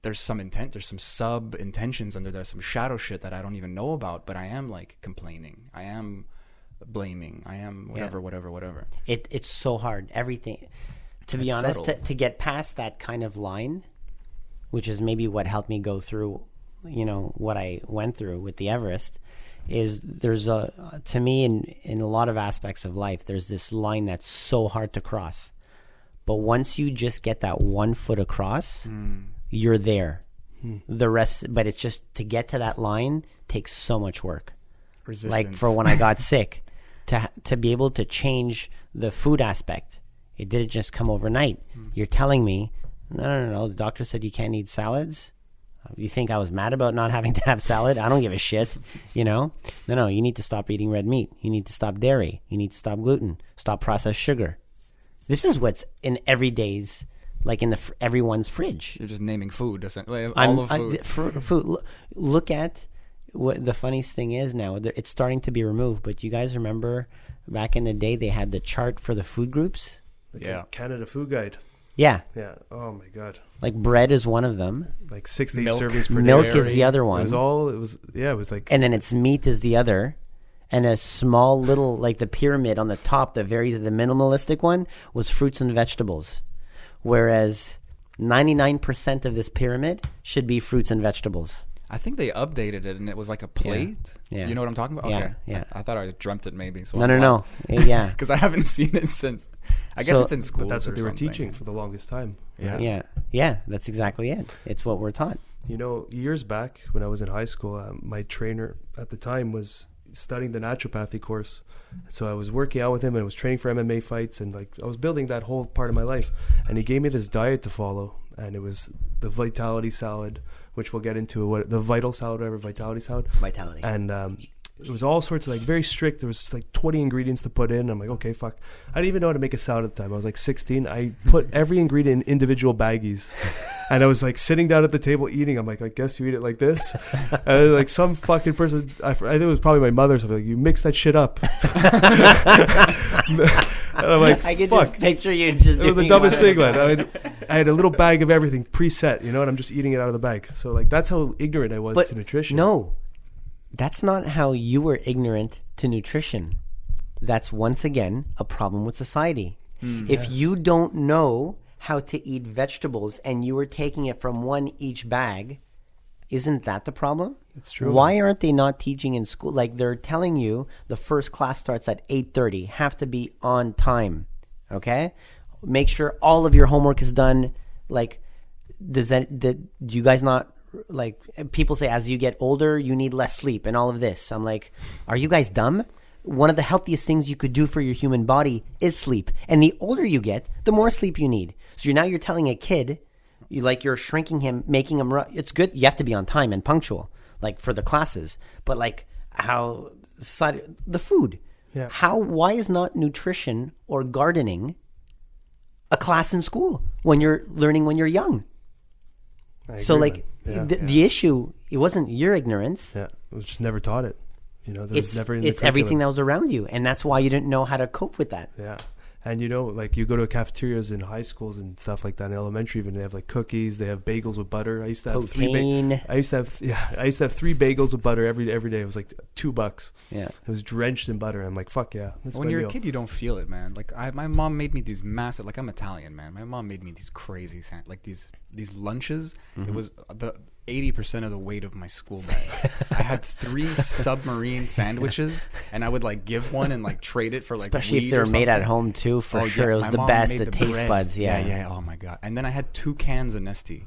there's some intent, there's some sub intentions under there, some shadow shit that I don't even know about, but I am like complaining, I am blaming, I am whatever. It's so hard. Everything, to be honest, to get past that kind of line, which is maybe what helped me go through, what I went through with the Everest, is there's to me in a lot of aspects of life, there's this line that's so hard to cross. But once you just get that 1 foot across, you're there. The rest, but it's just to get to that line takes so much work. Resistance. Like for when I got sick, to be able to change the food aspect It didn't just come overnight. You're telling me, no. The doctor said you can't eat salads. You think I was mad about not having to have salad? I don't give a shit, No, you need to stop eating red meat. You need to stop dairy. You need to stop gluten. Stop processed sugar. This is what's in everyday's, like in everyone's fridge. You're just naming food, essentially. All of food. Food. Look at what the funniest thing is now. It's starting to be removed, but you guys remember back in the day they had the chart for the food groups? Canada Food Guide. Yeah. Yeah. Oh my God. Like bread is one of them. Like 6 to 8 servings per day. Milk is the other one. It was like. And then it's meat is the other. And a small little, like the pyramid on the top, the minimalistic one was fruits and vegetables. Whereas 99% of this pyramid should be fruits and vegetables. I think they updated it and it was like a plate. Yeah. You know what I'm talking about? Yeah. Okay. Yeah. I thought I dreamt it maybe. So No. Yeah. Because I haven't seen it since. I guess it's in school. But that's what they were teaching for the longest time. Yeah. Yeah. That's exactly it. It's what we're taught. Years back when I was in high school, my trainer at the time was studying the naturopathy course. So I was working out with him and I was training for MMA fights and like I was building that whole part of my life. And he gave me this diet to follow. And it was the Vitality salad, which we'll get into, the Vital salad, whatever, Vitality salad. Vitality. And it was all sorts of like very strict. There was like 20 ingredients to put in. I'm like, okay, fuck. I didn't even know how to make a salad at the time. I was like 16. I put every ingredient in individual baggies. And I was like sitting down at the table eating. I'm like, I guess you eat it like this. And like some fucking person, I think it was probably my mother, so like, you mix that shit up. And I'm like, I can fuck. just picture you just it was the dumbest thing, man. I had a little bag of everything preset, and I'm just eating it out of the bag. So like that's how ignorant I was to nutrition. No, that's not how you were ignorant to nutrition. That's once again a problem with society. If you don't know how to eat vegetables and you were taking it from one each bag, isn't that the problem? It's true. Why aren't they not teaching in school? Like they're telling you the first class starts at 8:30, have to be on time. Okay? Make sure all of your homework is done. Like, do you guys not, like, people say as you get older, you need less sleep and all of this. I'm like, are you guys dumb? One of the healthiest things you could do for your human body is sleep. And the older you get, the more sleep you need. So you're telling a kid, you're shrinking him, making him, it's good. You have to be on time and punctual, like for the classes. But like how, the food. Yeah. Why is not nutrition or gardening a class in school when you're learning when you're young? So like the issue, it wasn't your ignorance. Yeah, it was just never taught it. It's everything that was around you, and that's why you didn't know how to cope with that. Yeah. And like you go to cafeterias in high schools and stuff like that, in elementary even, they have like cookies, they have bagels with butter. I used to have I used to have 3 bagels with butter every day. It was like $2. Yeah. It was drenched in butter. I'm like, fuck yeah. When you're a kid, you don't feel it, man. Like my mom made me these massive, like I'm Italian, man. My mom made me these crazy, like these lunches. Mm-hmm. It was the 80% of the weight of my school bag. I had 3 submarine sandwiches, and I would like give one and like trade it for like especially weed if they were made at home too. Sure, it was the best. The taste bread. Buds, yeah. Oh my god! And then I had 2 cans of Nestea.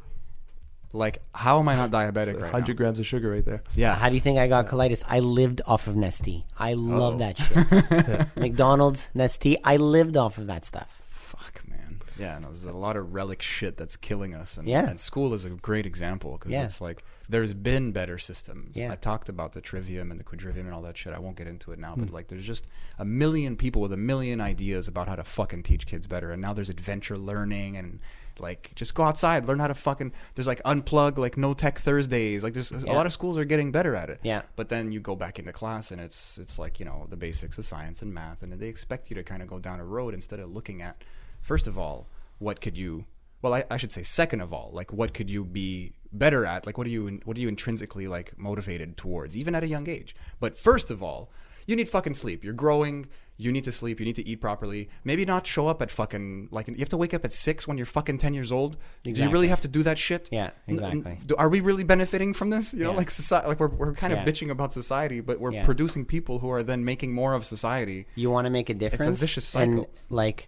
Like, how am I not diabetic right 100 now? grams of sugar right there. Yeah. How do you think I got colitis? I lived off of Nestea. I love that shit. McDonald's, Nestea. I lived off of that stuff. Fuck, man. Yeah, no, there's a lot of relic shit that's killing us. And, yeah. And school is a great example because it's like there's been better systems. Yeah. I talked about the trivium and the quadrivium and all that shit. I won't get into it now, but like there's just a million people with a million ideas about how to fucking teach kids better. And now there's adventure learning and like just go outside, learn how to fucking, there's like unplug, like no tech Thursdays. Like there's a lot of schools are getting better at it. Yeah. But then you go back into class and it's like, the basics of science and math, and they expect you to kind of go down a road instead of looking at, first of all, what could you, well, I should say second of all, like what could you be better at? Like what are you intrinsically like motivated towards, even at a young age? But first of all, you need fucking sleep. You're growing. You need to sleep. You need to eat properly. Maybe not show up at fucking, like, you have to wake up at 6 when you're fucking 10 years old. Exactly. Do you really have to do that shit? Yeah, exactly. Are we really benefiting from this? Like society, like we're kind of bitching about society, but we're producing people who are then making more of society. You want to make a difference? It's a vicious cycle. And like,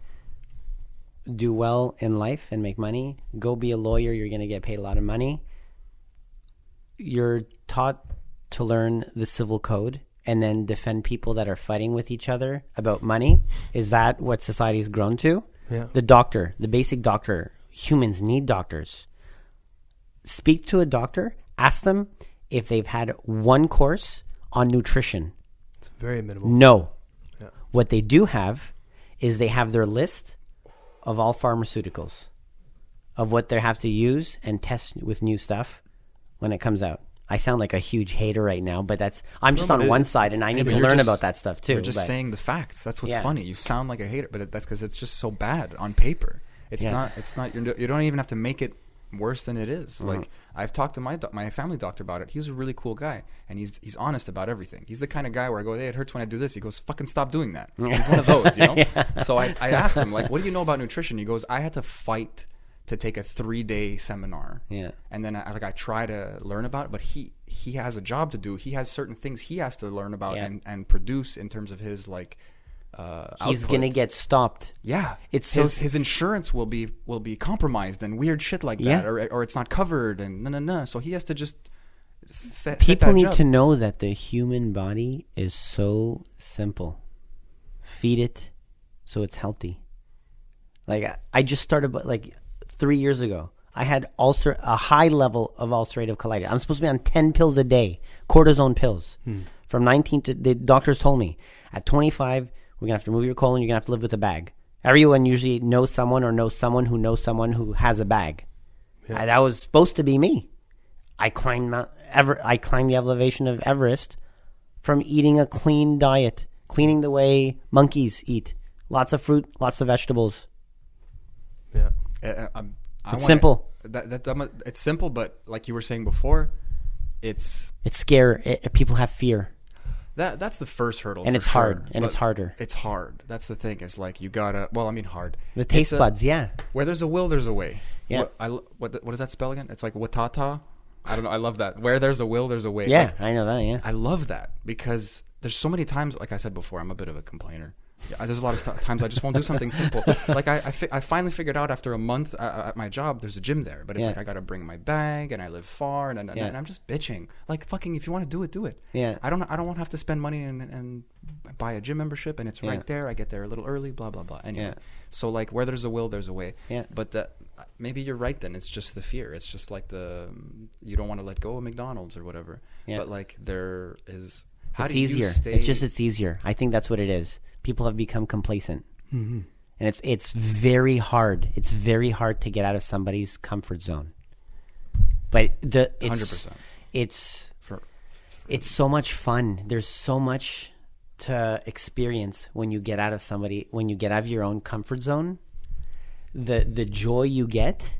do well in life and make money. Go be a lawyer. You're going to get paid a lot of money. You're taught to learn the civil code and then defend people that are fighting with each other about money. Is that what society's grown to? Yeah. The doctor, the basic doctor. Humans need doctors. Speak to a doctor. Ask them if they've had one course on nutrition. It's very minimal. No. Yeah. What they do have is they have their list of all pharmaceuticals, of what they have to use and test with new stuff when it comes out. I sound like a huge hater right now, but I'm just on one side, and I need to learn about that stuff too. You're just saying the facts. That's what's funny. You sound like a hater, but that's because it's just so bad on paper. It's not. You don't even have to make it worse than it is. Like, I've talked to my family doctor about it. He's a really cool guy, and he's honest about everything. He's the kind of guy where I go, hey, it hurts when I do this. He goes, fucking stop doing that. He's one of those, you know. So I asked him, like, what do you know about nutrition? He goes, I had to fight to take a 3-day seminar. Yeah. And then I try to learn about it, but he has a job to do. He has certain things he has to learn about and produce in terms of his he's output. gonna get stopped. Yeah. It's his insurance will be compromised and weird shit like that, or it's not covered and no. So he has to just people need to know that the human body is so simple. Feed it so it's healthy. Like, I just started 3 years ago. I had a high level of ulcerative colitis. I'm supposed to be on 10 pills a day, cortisone pills. From 19 to, the doctors told me, at 25, we're going to have to remove your colon, you're going to have to live with a bag. Everyone usually knows someone or knows someone who has a bag. Yeah. That was supposed to be me. I climbed the elevation of Everest from eating a clean diet, cleaning the way monkeys eat. Lots of fruit, lots of vegetables. Yeah. It's simple. It's simple, but like you were saying before, it's scary. People have fear. That's the first hurdle, and it's hard, and it's harder. It's hard. That's the thing. It's like you gotta. Well, I mean, hard. The taste buds, yeah. Where there's a will, there's a way. Yeah. What does that spell again? It's like watata. I don't know. I love that. Where there's a will, there's a way. Yeah, like, I know that. Yeah. I love that because there's so many times. Like I said before, I'm a bit of a complainer. Yeah, there's a lot of times I just won't do something simple. Like I finally figured out after a month at my job, there's a gym there, but it's like I got to bring my bag and I live far and I'm just bitching. Like, fucking, if you want to do it, do it. Yeah. I don't want to have to spend money and buy a gym membership, and it's right there. I get there a little early, blah blah blah. Anyway, so like where there's a will, there's a way. Yeah. But maybe you're right. Then it's just the fear. It's just like you don't want to let go of McDonald's or whatever. Yeah. But like there is. It's easier. It's easier. I think that's what it is. People have become complacent, and it's very hard. It's very hard to get out of somebody's comfort zone. But 100%. It's so much fun. There's so much to experience when you get out of your own comfort zone. The joy you get.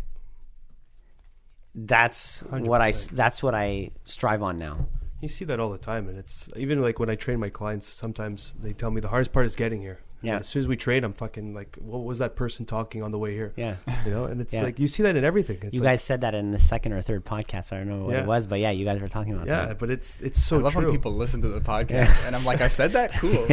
That's 100%. What I strive on now. You see that all the time, and it's even like when I train my clients, sometimes they tell me the hardest part is getting here. Yeah. And as soon as we train, I'm fucking like, what was that person talking on the way here? Yeah. You know, and it's like, you see that in everything. It's you guys said that in the second or third podcast. I don't know what it was, but you guys were talking about that. Yeah, but it's so true. I love when people listen to the podcast, and I'm like, I said that? Cool.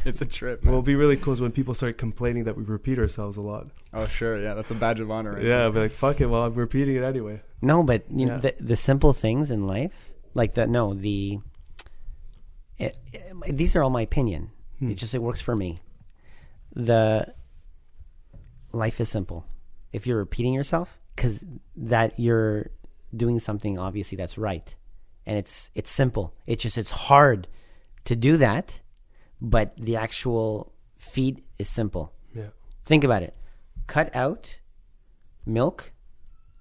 It's a trip, man. Well, it'll be really cool when people start complaining that we repeat ourselves a lot. Oh, sure. Yeah, that's a badge of honor. Right I'll be like, fuck it. Well, I'm repeating it anyway. No, but you know, the simple things in life, like these are all my opinion. It works for me. The life is simple. If you're repeating yourself, because that you're doing something obviously that's right, and it's simple. It's hard to do that, but the actual feed is simple. Yeah. Think about it. Cut out milk,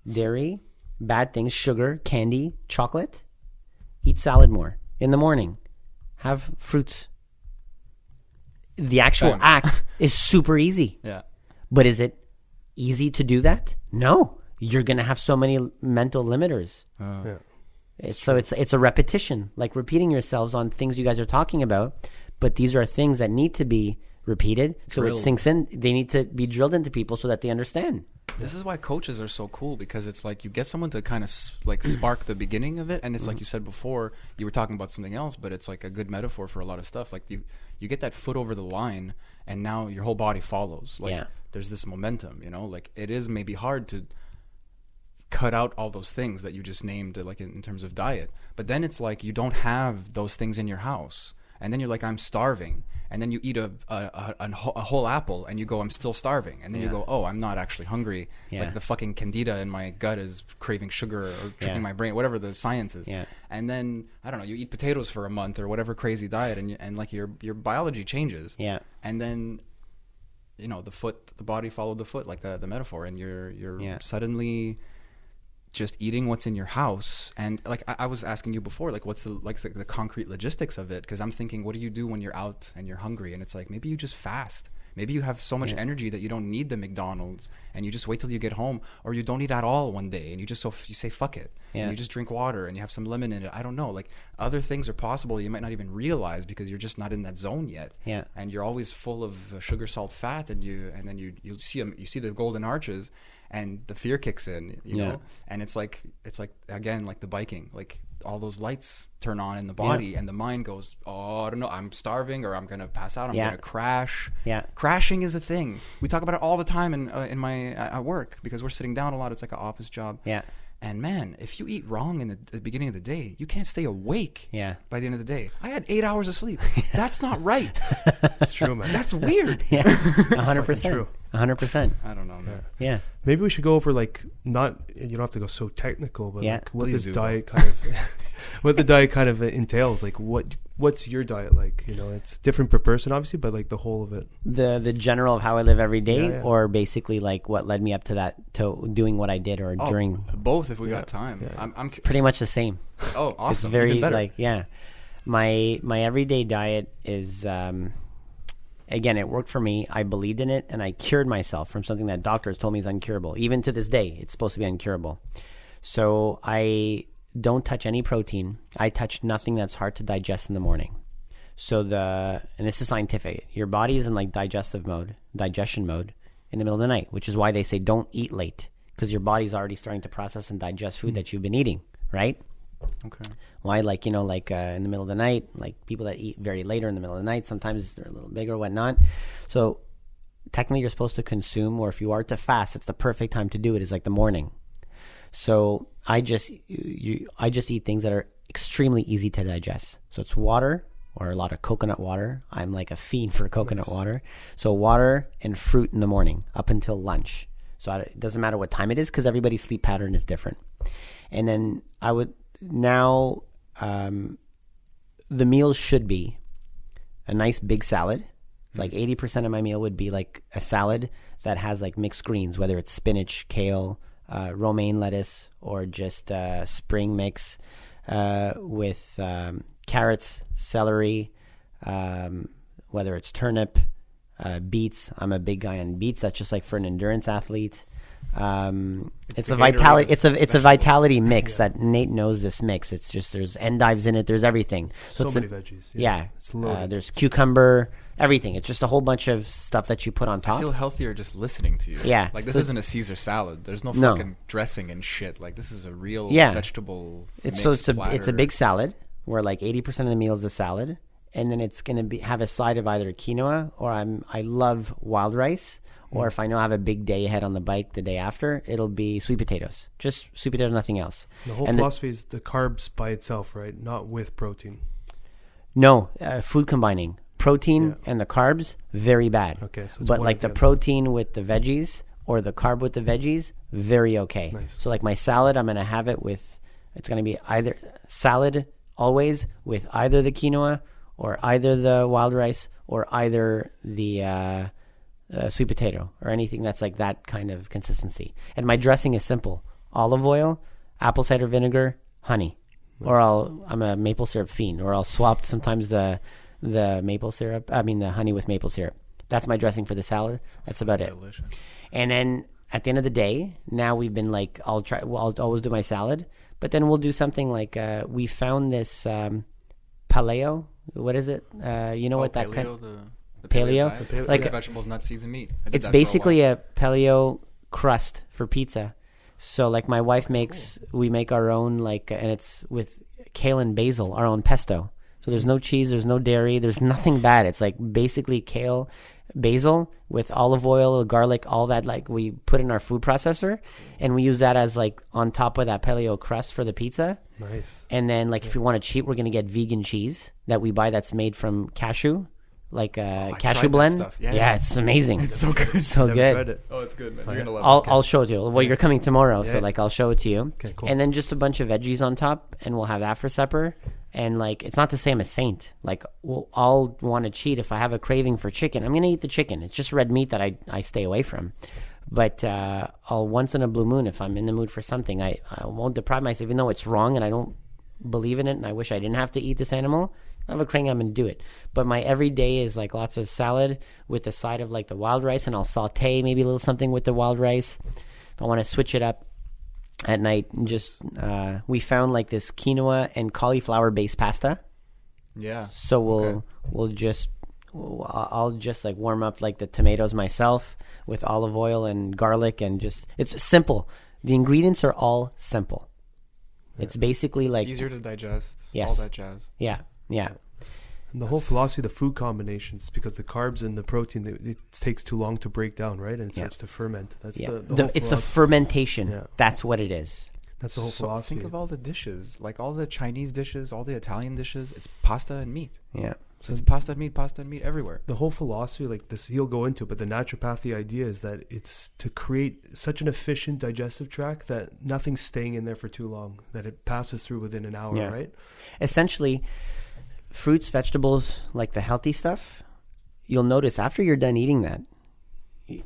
dairy, bad things, sugar, candy, chocolate. Eat salad more in the morning. Have fruits. The actual act is super easy. Yeah. But is it easy to do that? No. You're going to have so many mental limiters. It's a repetition, like repeating yourselves on things you guys are talking about. But these are things that need to be repeated so it sinks in. They need to be drilled into people so that they understand. This is why coaches are so cool, because it's like you get someone to kind of like spark the beginning of it, and it's like you said before, you were talking about something else, but it's like a good metaphor for a lot of stuff. Like you get that foot over the line, and now your whole body follows. Like there's this momentum, you know. Like it is maybe hard to cut out all those things that you just named, like in terms of diet, but then it's like you don't have those things in your house. and then you're like, I'm starving, and then you eat a whole apple, and you go, I'm still starving, and then you go, oh, I'm not actually hungry. Like the fucking candida in my gut is craving sugar or tricking my brain, whatever the science is. And then I don't know, you eat potatoes for a month or whatever crazy diet, and like your biology changes. And then, you know, the body followed the foot, like the metaphor, and you're suddenly just eating what's in your house. And like I was asking you before, like what's the concrete logistics of it, because I'm thinking, what do you do when you're out and you're hungry? And it's like, maybe you just fast. Maybe you have so much energy that you don't need the McDonald's, and you just wait till you get home, or you don't eat at all one day, and you say fuck it, and you just drink water and you have some lemon in it. I don't know, like other things are possible you might not even realize because you're just not in that zone yet. And you're always full of sugar, salt, fat, and then you see the golden arches, and the fear kicks in, you know. And it's like again, like the biking, like all those lights turn on in the body, and the mind goes, oh, I don't know, I'm starving, or I'm gonna pass out, I'm gonna crash. Crashing is a thing. We talk about it all the time in my at work, because we're sitting down a lot. It's like an office job. And man, if you eat wrong in the beginning of the day, you can't stay awake by the end of the day. I had 8 hours of sleep. That's not right. That's true, man. That's weird. 100%. 100%. I don't know, man. Maybe we should go over, like, not, you don't have to go so technical, but like what Please this diet kind of what the diet kind of entails. Like what's your diet like? You know, it's different per person, obviously, but like the whole of it. The general of how I live every day, or basically like what led me up to that, to doing what I did, or during both if we got time. I'm pretty much the same. Oh, awesome. It's very even better. like my everyday diet is again, it worked for me. I believed in it, and I cured myself from something that doctors told me is incurable. Even to this day, it's supposed to be incurable. So I don't touch any protein. I touch nothing that's hard to digest in the morning. So and this is scientific, your body is in like digestion mode in the middle of the night, which is why they say don't eat late, because your body's already starting to process and digest food that you've been eating, right? Okay. Why, like, you know, like in the middle of the night, like people that eat very later in the middle of the night, sometimes they're a little bigger, whatnot. So technically you're supposed to consume, or if you are to fast, it's the perfect time to do it, is like the morning. So I just eat things that are extremely easy to digest. So it's water, or a lot of coconut water. I'm like a fiend for coconut water. So water and fruit in the morning up until lunch. So it doesn't matter what time it is, because everybody's sleep pattern is different. And then the meals should be a nice big salad. Like 80% of my meal would be like a salad that has like mixed greens, whether it's spinach, kale, romaine lettuce, or just spring mix with carrots, celery, whether it's turnip, beets. I'm a big guy on beets. That's just like for an endurance athlete. It's a vitality. It's a vitality mix that Nate knows. This mix. It's just, there's endives in it. There's everything. So many veggies. It's there's cucumber. Everything. It's just a whole bunch of stuff that you put on top. I feel healthier just listening to you. Like this isn't a Caesar salad. There's no fucking dressing and shit. Like this is a real vegetable. It's a big salad where like 80% of the meal is the salad, and then it's gonna have a side of either quinoa, or I love wild rice. Or if I know I have a big day ahead on the bike the day after, it'll be sweet potatoes. Just sweet potato, nothing else. The whole philosophy is the carbs by itself, right? Not with protein. No, food combining. Protein and the carbs, very bad. Okay, so but like the protein with the veggies, or the carb with the veggies, very okay. Nice. So like my salad, I'm going to have it with, it's going to be either salad always with either the quinoa, or either the wild rice, or either the sweet potato, or anything that's like that kind of consistency. And my dressing is simple: olive oil, apple cider vinegar, honey. Nice. Or I'm a maple syrup fiend, or I'll swap sometimes the honey with maple syrup. That's my dressing for the salad. That's about it. Delicious. And then at the end of the day, now we've been like, I'll always do my salad, but then we'll do something like we found this paleo. What is it? You know what that paleo, kind of the paleo? Like vegetables, nuts, seeds, and meat. It's basically a paleo crust for pizza. So like my wife we make our own, like, and it's with kale and basil, our own pesto. So there's no cheese, there's no dairy, there's nothing bad. It's like basically kale, basil with olive oil, garlic, all that, like we put in our food processor, and we use that as like on top of that paleo crust for the pizza. Nice. And then like if you want to cheat, we're gonna get vegan cheese that we buy that's made from cashew, like cashew blend. Stuff. Yeah, it's amazing. It's so good. So Never good. tried it. Oh, it's good, man. You're gonna love it. I'll show it to you. Well, you're coming tomorrow, so Yeah. like I'll show it to you. Okay, cool. And then just a bunch of veggies on top, and we'll have that for supper. And like, it's not to say I'm a saint. Like, I'll want to cheat if I have a craving for chicken. I'm gonna eat the chicken. It's just red meat that I stay away from. But I'll once in a blue moon, if I'm in the mood for something, I won't deprive myself, even though it's wrong and I don't believe in it, and I wish I didn't have to eat this animal. I have a craving, I'm gonna do it. But my everyday is like lots of salad with a side of like the wild rice, and I'll saute maybe a little something with the wild rice. If I want to switch it up at night, and just we found like this quinoa and cauliflower based pasta. Yeah. So I'll just like warm up like the tomatoes myself with olive oil and garlic, and just, it's simple. The ingredients are all simple. It's basically like Easier to digest. Yes. All that jazz. yeah. And the whole philosophy of the food combinations, because the carbs and the protein, it takes too long to break down, right? And it starts to ferment. That's the whole It's the philosophy. fermentation. Yeah. That's what it is. That's the whole So philosophy. think of all the dishes, like all the Chinese dishes, all the Italian dishes. It's pasta and meat. Yeah. So it's pasta and meat everywhere. The whole philosophy, like this, he'll go into it, but the naturopathy idea is that it's to create such an efficient digestive tract that nothing's staying in there for too long, that it passes through within an hour, right? Essentially, fruits, vegetables, like the healthy stuff, you'll notice after you're done eating that,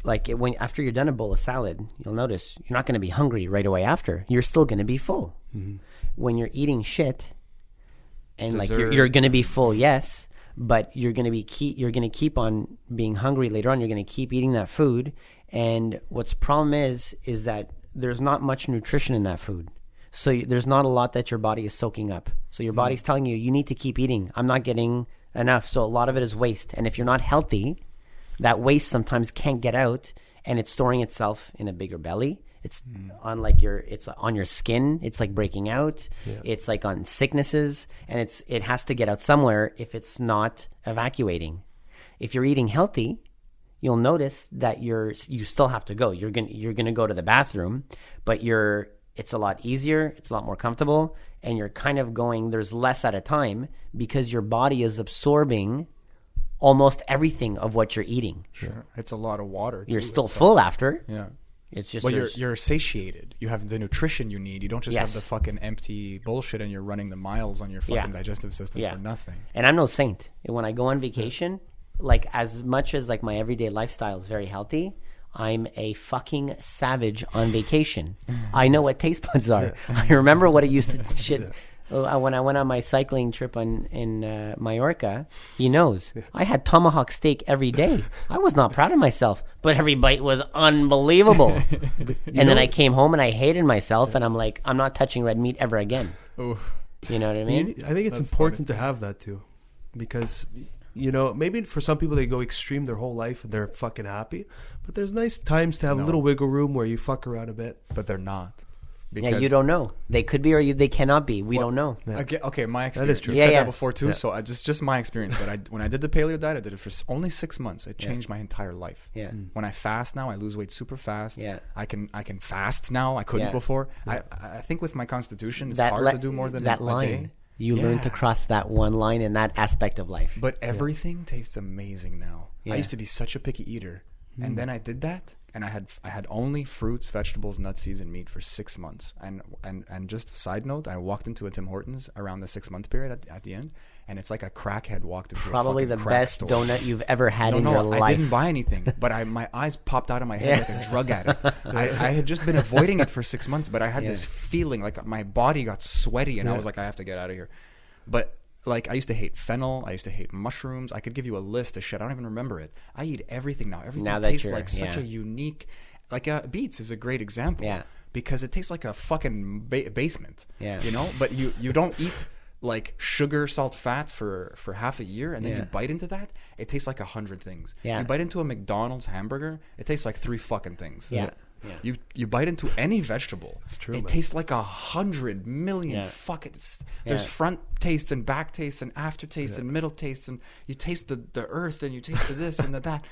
like after you're done a bowl of salad, you'll notice you're not going to be hungry right away after. You're still going to be full. Mm-hmm. When you're eating shit, and like Dessert. you're going to be full, yes, but you're going to keep on being hungry later on. You're going to keep eating that food, and what's problem is that there's not much nutrition in that food. So there's not a lot that your body is soaking up. So your body's telling you need to keep eating. I'm not getting enough. So a lot of it is waste. And if you're not healthy, that waste sometimes can't get out, and it's storing itself in a bigger belly. It's on like it's on your skin. It's like breaking out. Yeah. It's like on sicknesses, and it has to get out somewhere if it's not evacuating. If you're eating healthy, you'll notice that you still have to go. You're gonna go to the bathroom, but it's a lot easier, it's a lot more comfortable, and you're kind of going, there's less at a time because your body is absorbing almost everything of what you're eating. Sure. It's a lot of water. You're too. still It's full after. Yeah. It's just But you're satiated. You have the nutrition you need. You don't just have Yes. the fucking empty bullshit and you're running the miles on your fucking digestive system for nothing. And I'm no saint. When I go on vacation, like as much as like my everyday lifestyle is very healthy, I'm a fucking savage on vacation. I know what taste buds are. I remember what it used to shit. When I went on my cycling trip in Mallorca, he knows I had tomahawk steak every day. I was not proud of myself, but every bite was unbelievable. And then I came home and I hated myself, and I'm like, I'm not touching red meat ever again. Oof. You know what I mean? I think it's That's important to have that too, because maybe for some people they go extreme their whole life and they're fucking happy, but there's nice times to have a little wiggle room where you fuck around a bit. But they're not. Yeah, you don't know. They could be, or they cannot be. We don't know. Yeah. Okay, my experience. That is true. You said Yeah. that before too, so just my experience. But when I did the paleo diet, I did it for only 6 months. It changed my entire life. Yeah. When I fast now, I lose weight super fast. Yeah. I can fast now. I couldn't Yeah. before. I think with my constitution, it's hard to do more than that a line. day. You learn to cross that one line in that aspect of life. But everything tastes amazing now. Yeah. I used to be such a picky eater, and then I did that, and I had only fruits, vegetables, nuts, seeds, and meat for 6 months. And just side note, I walked into a Tim Hortons around the 6-month period at the end, and it's like a crackhead walked into Probably a the fucking crack best store. donut you've ever had in No, your life. I didn't buy anything, but my eyes popped out of my head like a drug addict. I had just been avoiding it for 6 months, but I had this feeling like my body got sweaty, and I was like, I have to get out of here. But like, I used to hate fennel. I used to hate mushrooms. I could give you a list of shit. I don't even remember it. I eat everything now. Everything Now that tastes you're- like such a unique. Like beets is a great example. Yeah. Because it tastes like a fucking basement. Yeah. You know, but you don't eat like sugar, salt, fat for half a year, and then you bite into that, it tastes like 100 things. Yeah. You bite into a McDonald's hamburger, it tastes like 3 fucking things. Yeah. You bite into any vegetable, It's true, it man. tastes like 100 million Yeah. fucking. There's front tastes and back tastes and after tastes and middle tastes, and you taste the earth and you taste the this and the that.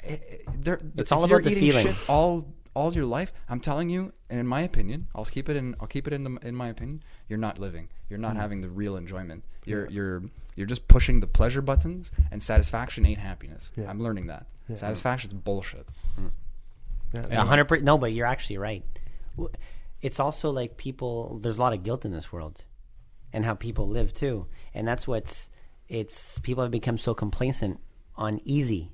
It's all about the feeling. Shit all your life, I'm telling you, and in my opinion, I'll keep it in my opinion, you're not living. You're not having the real enjoyment. You're just pushing the pleasure buttons, and satisfaction ain't happiness. Yeah. I'm learning that. Yeah. Satisfaction's bullshit. 100%. No, but you're actually right. It's also like people, there's a lot of guilt in this world, and how people live too. And that's it's people have become so complacent on easy.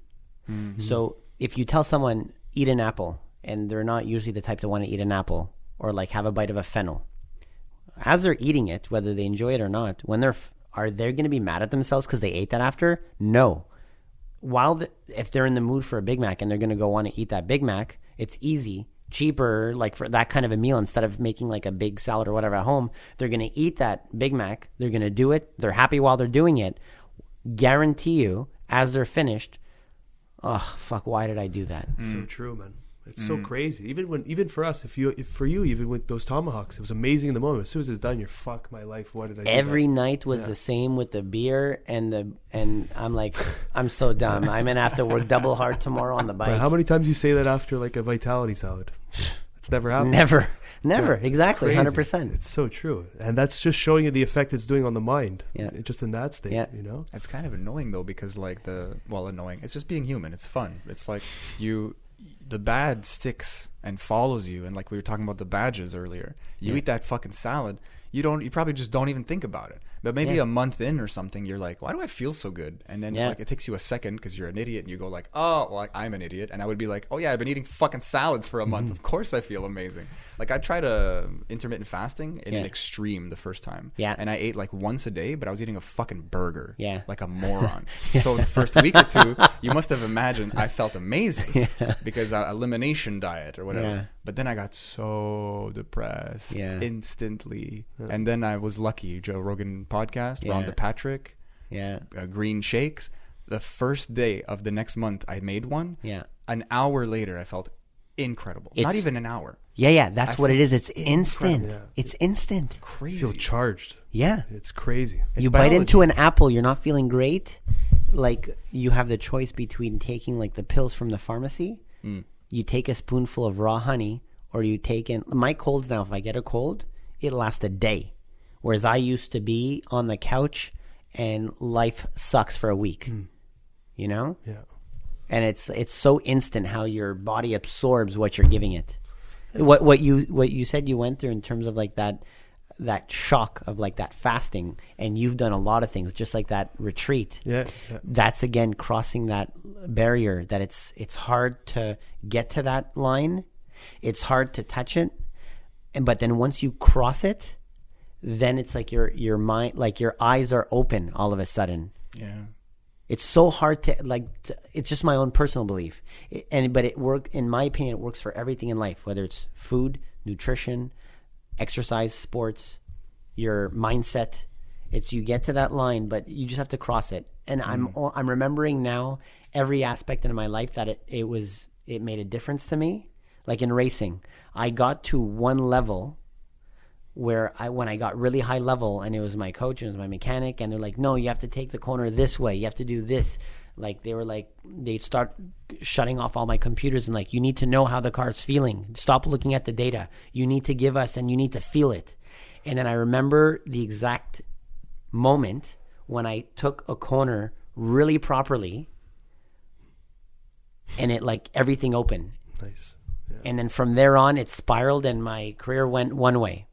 Mm-hmm. So if you tell someone, eat an apple, and they're not usually the type to want to eat an apple, or like have a bite of a fennel, as they're eating it, whether they enjoy it or not, when are they going to be mad at themselves because they ate that after? No. If they're in the mood for a Big Mac and they're going to go want to eat that Big Mac, it's easy, cheaper, like for that kind of a meal, instead of making like a big salad or whatever at home, they're going to eat that Big Mac. They're going to do it. They're happy while they're doing it. Guarantee you, as they're finished, oh, fuck, why did I do that? So true, man. It's so crazy. Even for us, even with those tomahawks, it was amazing in the moment. As soon as it's done, you're fuck my life. Why did I do Every that? night was the same with the beer and I'm like, I'm so dumb. I'm gonna have to work double hard tomorrow on the bike. But how many times you say that after like a vitality salad? It's never happened. Never. Yeah, Exactly. 100%. It's so true, and that's just showing you the effect it's doing on the mind. Yeah. Just in that state. Yeah. You know. It's kind of annoying though, because like annoying. It's just being human. It's fun. It's like the bad sticks and follows you, and like we were talking about the badges earlier. You eat that fucking salad, you probably just don't even think about it. But maybe a month in or something, you're like, why do I feel so good? And then like it takes you a second because you're an idiot, and you go like, oh, well, I'm an idiot. And I would be like, oh yeah, I've been eating fucking salads for a month. Of course I feel amazing. Like I tried intermittent fasting in an extreme the first time. Yeah. And I ate like once a day, but I was eating a fucking burger. Yeah. Like a moron. So the first week or two, you must have imagined I felt amazing because elimination diet or whatever. Yeah. But then I got so depressed instantly. And then I was lucky. Joe Rogan podcast, Ron DePatrick, green shakes. The first day of the next month, I made one. Yeah. An hour later, I felt incredible. Not even an hour. Yeah. That's what it is. It's instant. Yeah. It's instant. Crazy. You feel charged. Yeah. It's crazy. You bite into an apple, you're not feeling great. Like you have the choice between taking like the pills from the pharmacy. You take a spoonful of raw honey, or you take in my colds now. If I get a cold, it lasts a day. Whereas I used to be on the couch and life sucks for a week, you know? Yeah. And it's so instant how your body absorbs what you're giving it. What you said you went through in terms of like that shock of like that fasting, and you've done a lot of things just like that retreat. Yeah. That's again crossing that barrier that it's hard to get to that line. It's hard to touch it. But then once you cross it, then it's like your mind, like your eyes are open all of a sudden. Yeah. It's so hard to it's just my own personal belief. But in my opinion, it works for everything in life, whether it's food, nutrition, exercise, sports, your mindset. It's you get to that line, but you just have to cross it. And I'm remembering now every aspect in my life that it made a difference to me. Like in racing, I got to one level where when I got really high level, and it was my coach and it was my mechanic, and they're like, no, you have to take the corner this way. You have to do this. Like they'd start shutting off all my computers and like, you need to know how the car's feeling. Stop looking at the data. You need to give us, and you need to feel it. And then I remember the exact moment when I took a corner really properly, and it like everything opened. Nice. Yeah. And then from there on, it spiraled, and my career went one way.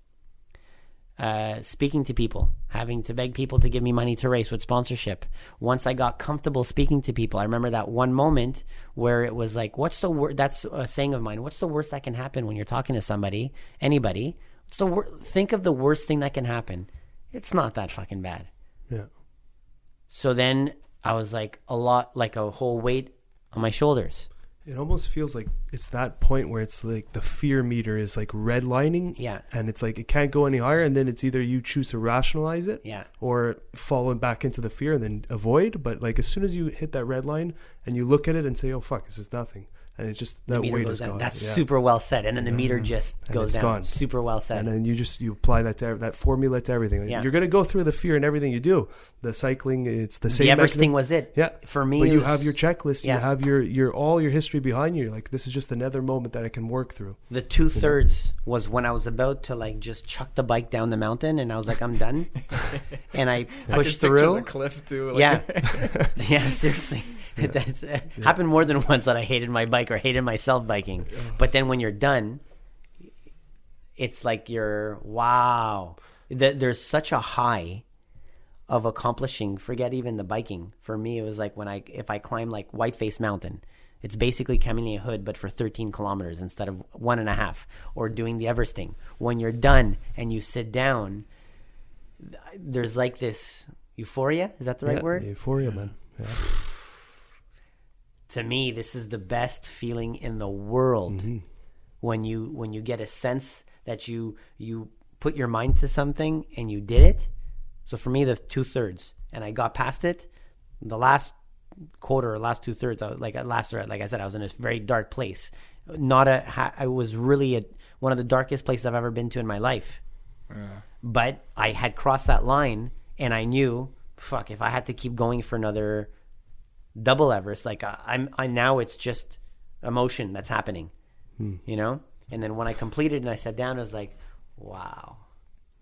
Speaking to people, having to beg people to give me money to race with sponsorship. Once I got comfortable speaking to people, I remember that one moment where it was like, what's the worst? That's a saying of mine. What's the worst that can happen when you're talking to somebody, anybody? Think of the worst thing that can happen. It's not that fucking bad. Yeah. So then I was like a whole weight on my shoulders. It almost feels like it's that point where it's like the fear meter is like redlining. Yeah. And it's like it can't go any higher, and then it's either you choose to rationalize it, or fall back into the fear and then avoid. But like as soon as you hit that red line and you look at it and say, oh fuck, this is nothing, and it's just The that meter weight goes is down. gone. That's super well said. And then the meter just And goes it's down. gone. Super well said. And then you apply that formula to everything. Yeah. You're going to go through the fear in everything you do. The cycling, it's the same. The Everest mechanism. thing was it. Yeah. For me, But it you was- have your checklist. Yeah. You have your all your history behind you. You're like, this is just another moment that I can work through. the 2/3 was when I was about to like just chuck the bike down the mountain, and I was like, I'm done. And I pushed through. the cliff too. Yeah. Yeah, seriously. That's happened more than once that I hated my bike or hated myself biking. But then when you're done, it's like wow. There's such a high of accomplishing. Forget even the biking. For me, it was like if I climb like Whiteface Mountain, it's basically Camino Hood, but for 13 kilometers instead of 1.5, or doing the Everest thing. When you're done and you sit down, there's like this euphoria. Is that the right word? Euphoria, man. Yeah. To me, this is the best feeling in the world. When you get a sense that you put your mind to something and you did it. So for me, the 2/3, and I got past it. The last quarter or last 2/3, like I said, I was in a very dark place. I was really one of the darkest places I've ever been to in my life. But I had crossed that line, and I knew, fuck, if I had to keep going for another double Everest, like I now it's just emotion that's happening, you know. And then when I completed and I sat down, I was like, wow.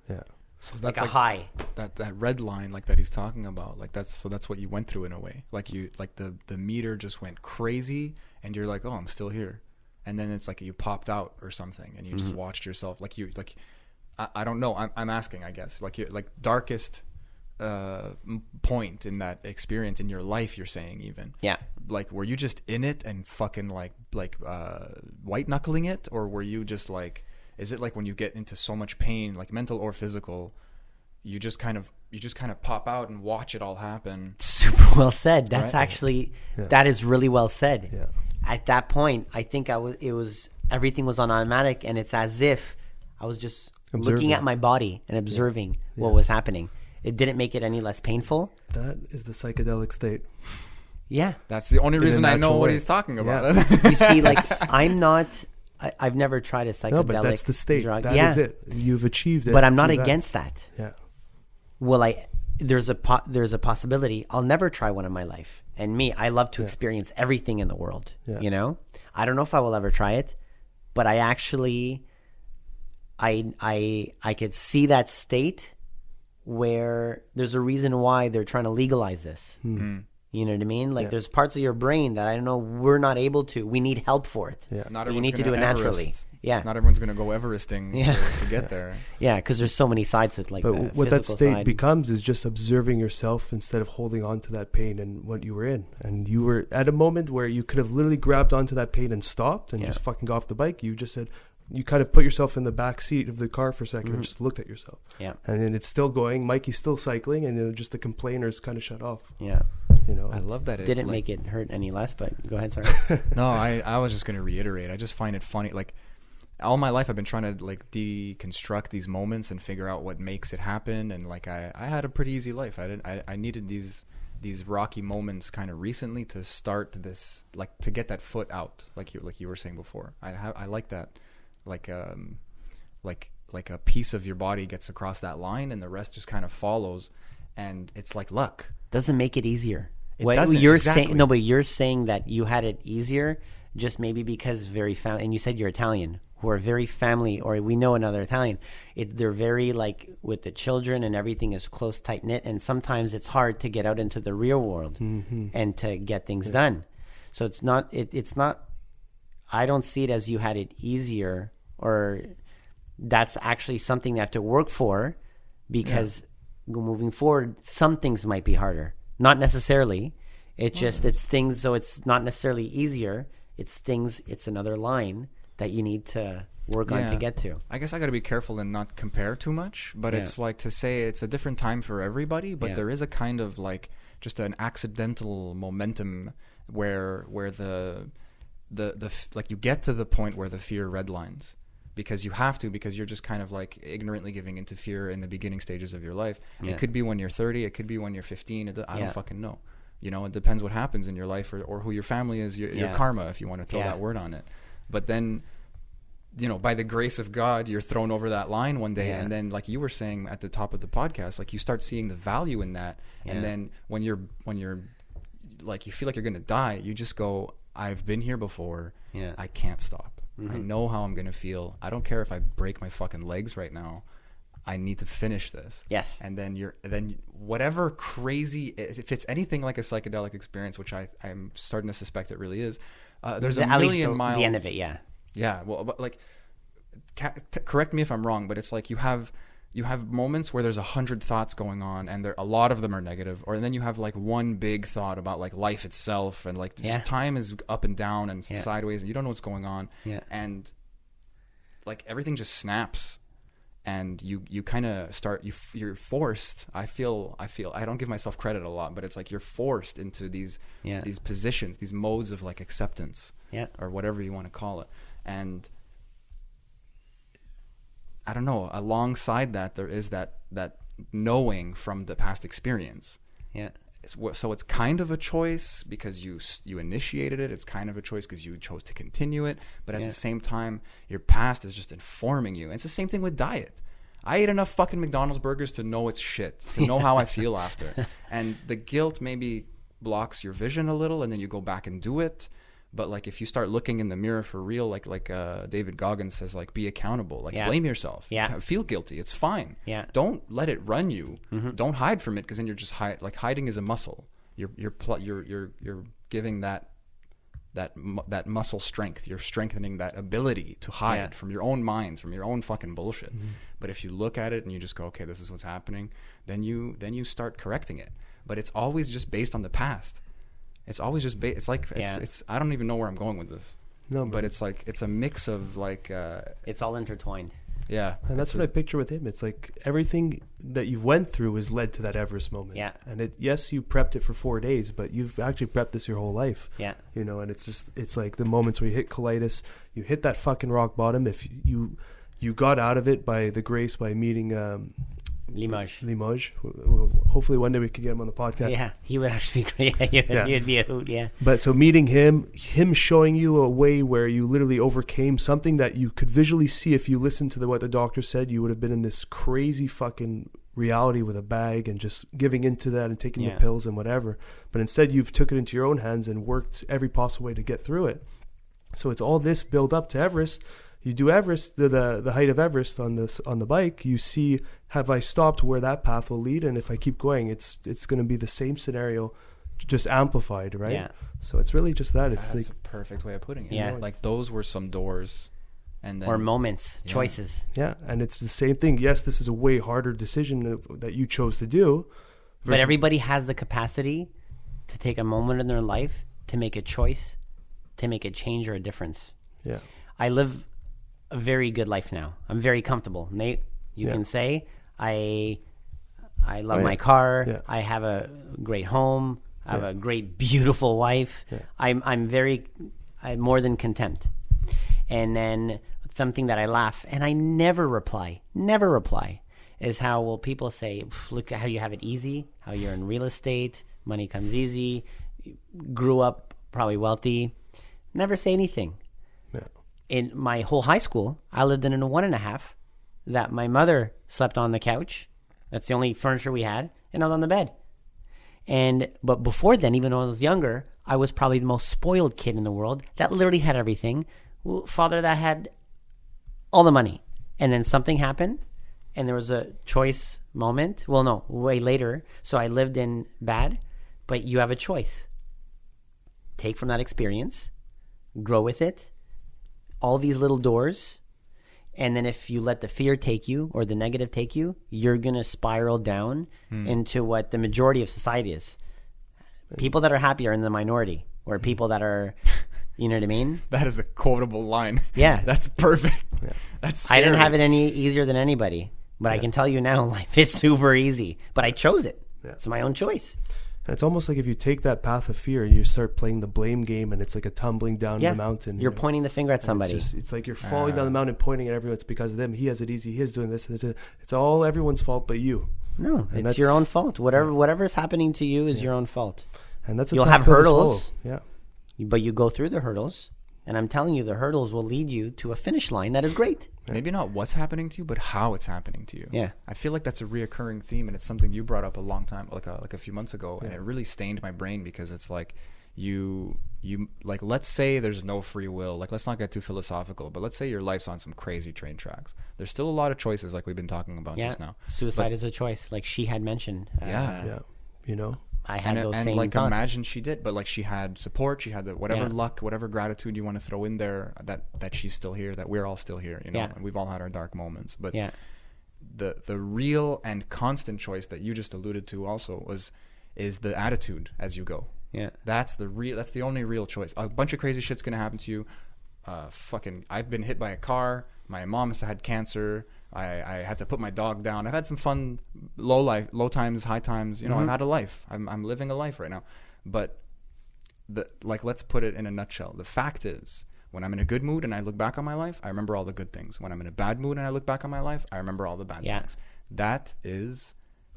Yeah. So that's like a high. That red line like that he's talking about. Like that's what you went through in a way. Like the meter just went crazy, and you're like, oh, I'm still here. And then it's like you popped out or something, and you just watched yourself. I don't know. I'm asking, I guess. Like you darkest point in that experience in your life, you're saying, even. Yeah. Like, were you just in it and fucking like white knuckling it, or were you just like? Is it like when you get into so much pain, like mental or physical, you just kind of pop out and watch it all happen? Super well said. That's Right? actually that is really well said. Yeah. At that point, I think everything was on automatic, and it's as if I was just looking at my body and observing what was happening. It didn't make it any less painful. That is the psychedelic state. Yeah. That's the only reason I know natural what way. he's talking about. Yeah. You see, like I've never tried a psychedelic No, but that's the state. drug. That is it. You've achieved it. But I'm not through against that. Yeah. Well, there's a possibility I'll never try one in my life. And me, I love to experience everything in the world. Yeah. You know, I don't know if I will ever try it, but I actually, I could see that state where there's a reason why they're trying to legalize this. You know what I mean? Like there's parts of your brain that I don't know we're not able to. We need help for it. Yeah. Not You everyone's need to gonna do it naturally. Everest. Yeah. Not everyone's gonna go Everesting to get there. Yeah, because there's so many sides to it. Like, But the what that physical state side. becomes is just observing yourself instead of holding on to that pain and what you were in. And you were at a moment where you could have literally grabbed onto that pain and stopped and just fucking got off the bike. You just said, you kind of put yourself in the back seat of the car for a second and just looked at yourself. Yeah. And then it's still going. Mikey's still cycling, and just the complainers kind of shut off. Yeah. You know, I love that. Didn't make it hurt any less, but go ahead, sorry. No, I was just going to reiterate. I just find it funny. Like, all my life I've been trying to like deconstruct these moments and figure out what makes it happen. And like I had a pretty easy life. I needed these rocky moments kind of recently to start this, like, to get that foot out, like you were saying before. I like that, like a piece of your body gets across that line and the rest just kind of follows, and it's like luck. Doesn't make it easier. It What doesn't, you're exactly. saying, no, but you're saying that you had it easier, just maybe because very family. And you said you're Italian, who are very family, or we know another Italian. They're very like with the children, and everything is close, tight knit. And sometimes it's hard to get out into the real world and to get things done. So it's not. It's not. I don't see it as you had it easier, or that's actually something they have to work for, because moving forward, some things might be harder. Not necessarily. It's just, it's things, so it's not necessarily easier. It's things, it's another line that you need to work on to get to. I guess I got to be careful and not compare too much, but it's like to say it's a different time for everybody, but there is a kind of like just an accidental momentum where the like you get to the point where the fear redlines. Because you have to, because you're just kind of like ignorantly giving into fear in the beginning stages of your life. It could be when you're 30, it could be when you're 15. I don't fucking know. You know, it depends what happens in your life or who your family is, your karma, if you want to throw that word on it. But then, you know, by the grace of God, you're thrown over that line one day. And then, like you were saying at the top of the podcast, like you start seeing the value in that. And then when you're like, you feel like you're going to die, you just go, I've been here before. I can't stop. I know how I'm going to feel. I don't care if I break my fucking legs right now. I need to finish this. Yes. And then whatever crazy, if it's anything like a psychedelic experience, which I'm starting to suspect it really is, there's at million miles. The end of it, yeah. Yeah. Well, but like, correct me if I'm wrong, but it's like you have moments where there's 100 thoughts going on, and a lot of them are negative, or then you have like one big thought about like life itself, and like just time is up and down and sideways, and you don't know what's going on, and like everything just snaps. And you kind of start, you're forced. I feel I don't give myself credit a lot, but it's like you're forced into these positions, these modes of like acceptance, or whatever you want to call it. And I don't know, alongside that, there is that knowing from the past experience. So it's kind of a choice because you initiated it. It's kind of a choice because you chose to continue it. But at the same time, your past is just informing you. And it's the same thing with diet. I ate enough fucking McDonald's burgers to know it's shit, to know how I feel after. And the guilt maybe blocks your vision a little, and then you go back and do it. But like if you start looking in the mirror for real, like David Goggins says, like be accountable, like blame yourself, feel guilty, it's fine. Don't let it run you. Don't hide from it, because then you're just hiding is a muscle. You're giving that muscle strength. You're strengthening that ability to hide from your own mind, from your own fucking bullshit. But if you look at it and you just go, okay, this is what's happening, then you start correcting it. But it's always just based on the past. It's always just it's like it's I don't even know where I'm going with this. No, but it's like it's a mix of like it's all intertwined. Yeah, and that's what I picture with him. It's like everything that you've went through has led to that Everest moment. Yeah, and yes, you prepped it for 4 days, but you've actually prepped this your whole life. Yeah, you know, and it's like the moments where you hit colitis, you hit that fucking rock bottom. If you got out of it by meeting Limoges. Hopefully one day we could get him on the podcast. Yeah, he would actually be great. He would be a hoot, yeah. But so meeting him showing you a way where you literally overcame something that you could visually see. If you listened to what the doctor said, you would have been in this crazy fucking reality with a bag and just giving into that and taking the pills and whatever. But instead you've took it into your own hands and worked every possible way to get through it. So it's all this build up to Everest. You do Everest, the height of Everest on the bike. You see, have I stopped where that path will lead? And if I keep going, it's going to be the same scenario, just amplified, right? Yeah. So it's really just that. It's That's a perfect way of putting it. Yeah. Like those were some doors, and then, or moments, choices. Yeah, and it's the same thing. Yes, this is a way harder decision that you chose to do. But everybody has the capacity to take a moment in their life to make a choice, to make a change or a difference. Yeah. I live a very good life now. I'm very comfortable. Nate, you can say I love my car. Yeah. I have a great home. I have a great, beautiful wife. Yeah. I'm more than content. And then something that I laugh and I never reply, is how people say, look at how you have it easy, how you're in real estate, money comes easy, grew up probably wealthy. Never say anything. Yeah. In my whole high school, I lived in a 1.5 that my mother slept on the couch. That's the only furniture we had, and I was on the bed. But before then, even when I was younger, I was probably the most spoiled kid in the world that literally had everything. Father that had all the money. And then something happened, and there was a choice moment. Well, no, way later. So I lived in bad, but you have a choice. Take from that experience, grow with it, all these little doors, and then if you let the fear take you or the negative take you, you're going to spiral down into what the majority of society is. People that are happy are in the minority, or people that are, you know what I mean? That is a quotable line. Yeah. That's perfect. Yeah. That's scary. I didn't have it any easier than anybody, but I can tell you now, life is super easy, but I chose it. Yeah. It's my own choice. And it's almost like if you take that path of fear and you start playing the blame game, and it's like a tumbling down the mountain. You're pointing the finger at somebody. It's like you're falling down the mountain, pointing at everyone. It's because of them. He has it easy. He is doing this. It's all everyone's fault but you. No, it's your own fault. Whatever is happening to you is your own fault. And that's a You'll tough have pill to hurdles. swallow. Yeah. But you go through the hurdles, and I'm telling you, the hurdles will lead you to a finish line that is great. Maybe not what's happening to you, but how it's happening to you. Yeah. I feel like that's a reoccurring theme, and it's something you brought up a long time, like a few months ago, and it really stained my brain because it's like you like, let's say there's no free will. Like, let's not get too philosophical, but let's say your life's on some crazy train tracks. There's still a lot of choices, like we've been talking about just now. Suicide is a choice, like she had mentioned. Yeah. You know? I had those same like thoughts. imagine she did, but like she had support, she had the whatever luck, whatever gratitude you want to throw in there, that she's still here, that we're all still here, you know, and we've all had our dark moments. But the real and constant choice that you just alluded to also is the attitude as you go. Yeah, that's the only real choice. A bunch of crazy shit's gonna happen to you. I've been hit by a car. My mom has had cancer. I had to put my dog down. I've had some fun low times, high times. You know, I've had a life. I'm living a life right now. But let's put it in a nutshell. The fact is, when I'm in a good mood and I look back on my life, I remember all the good things. When I'm in a bad mood and I look back on my life, I remember all the bad things. That is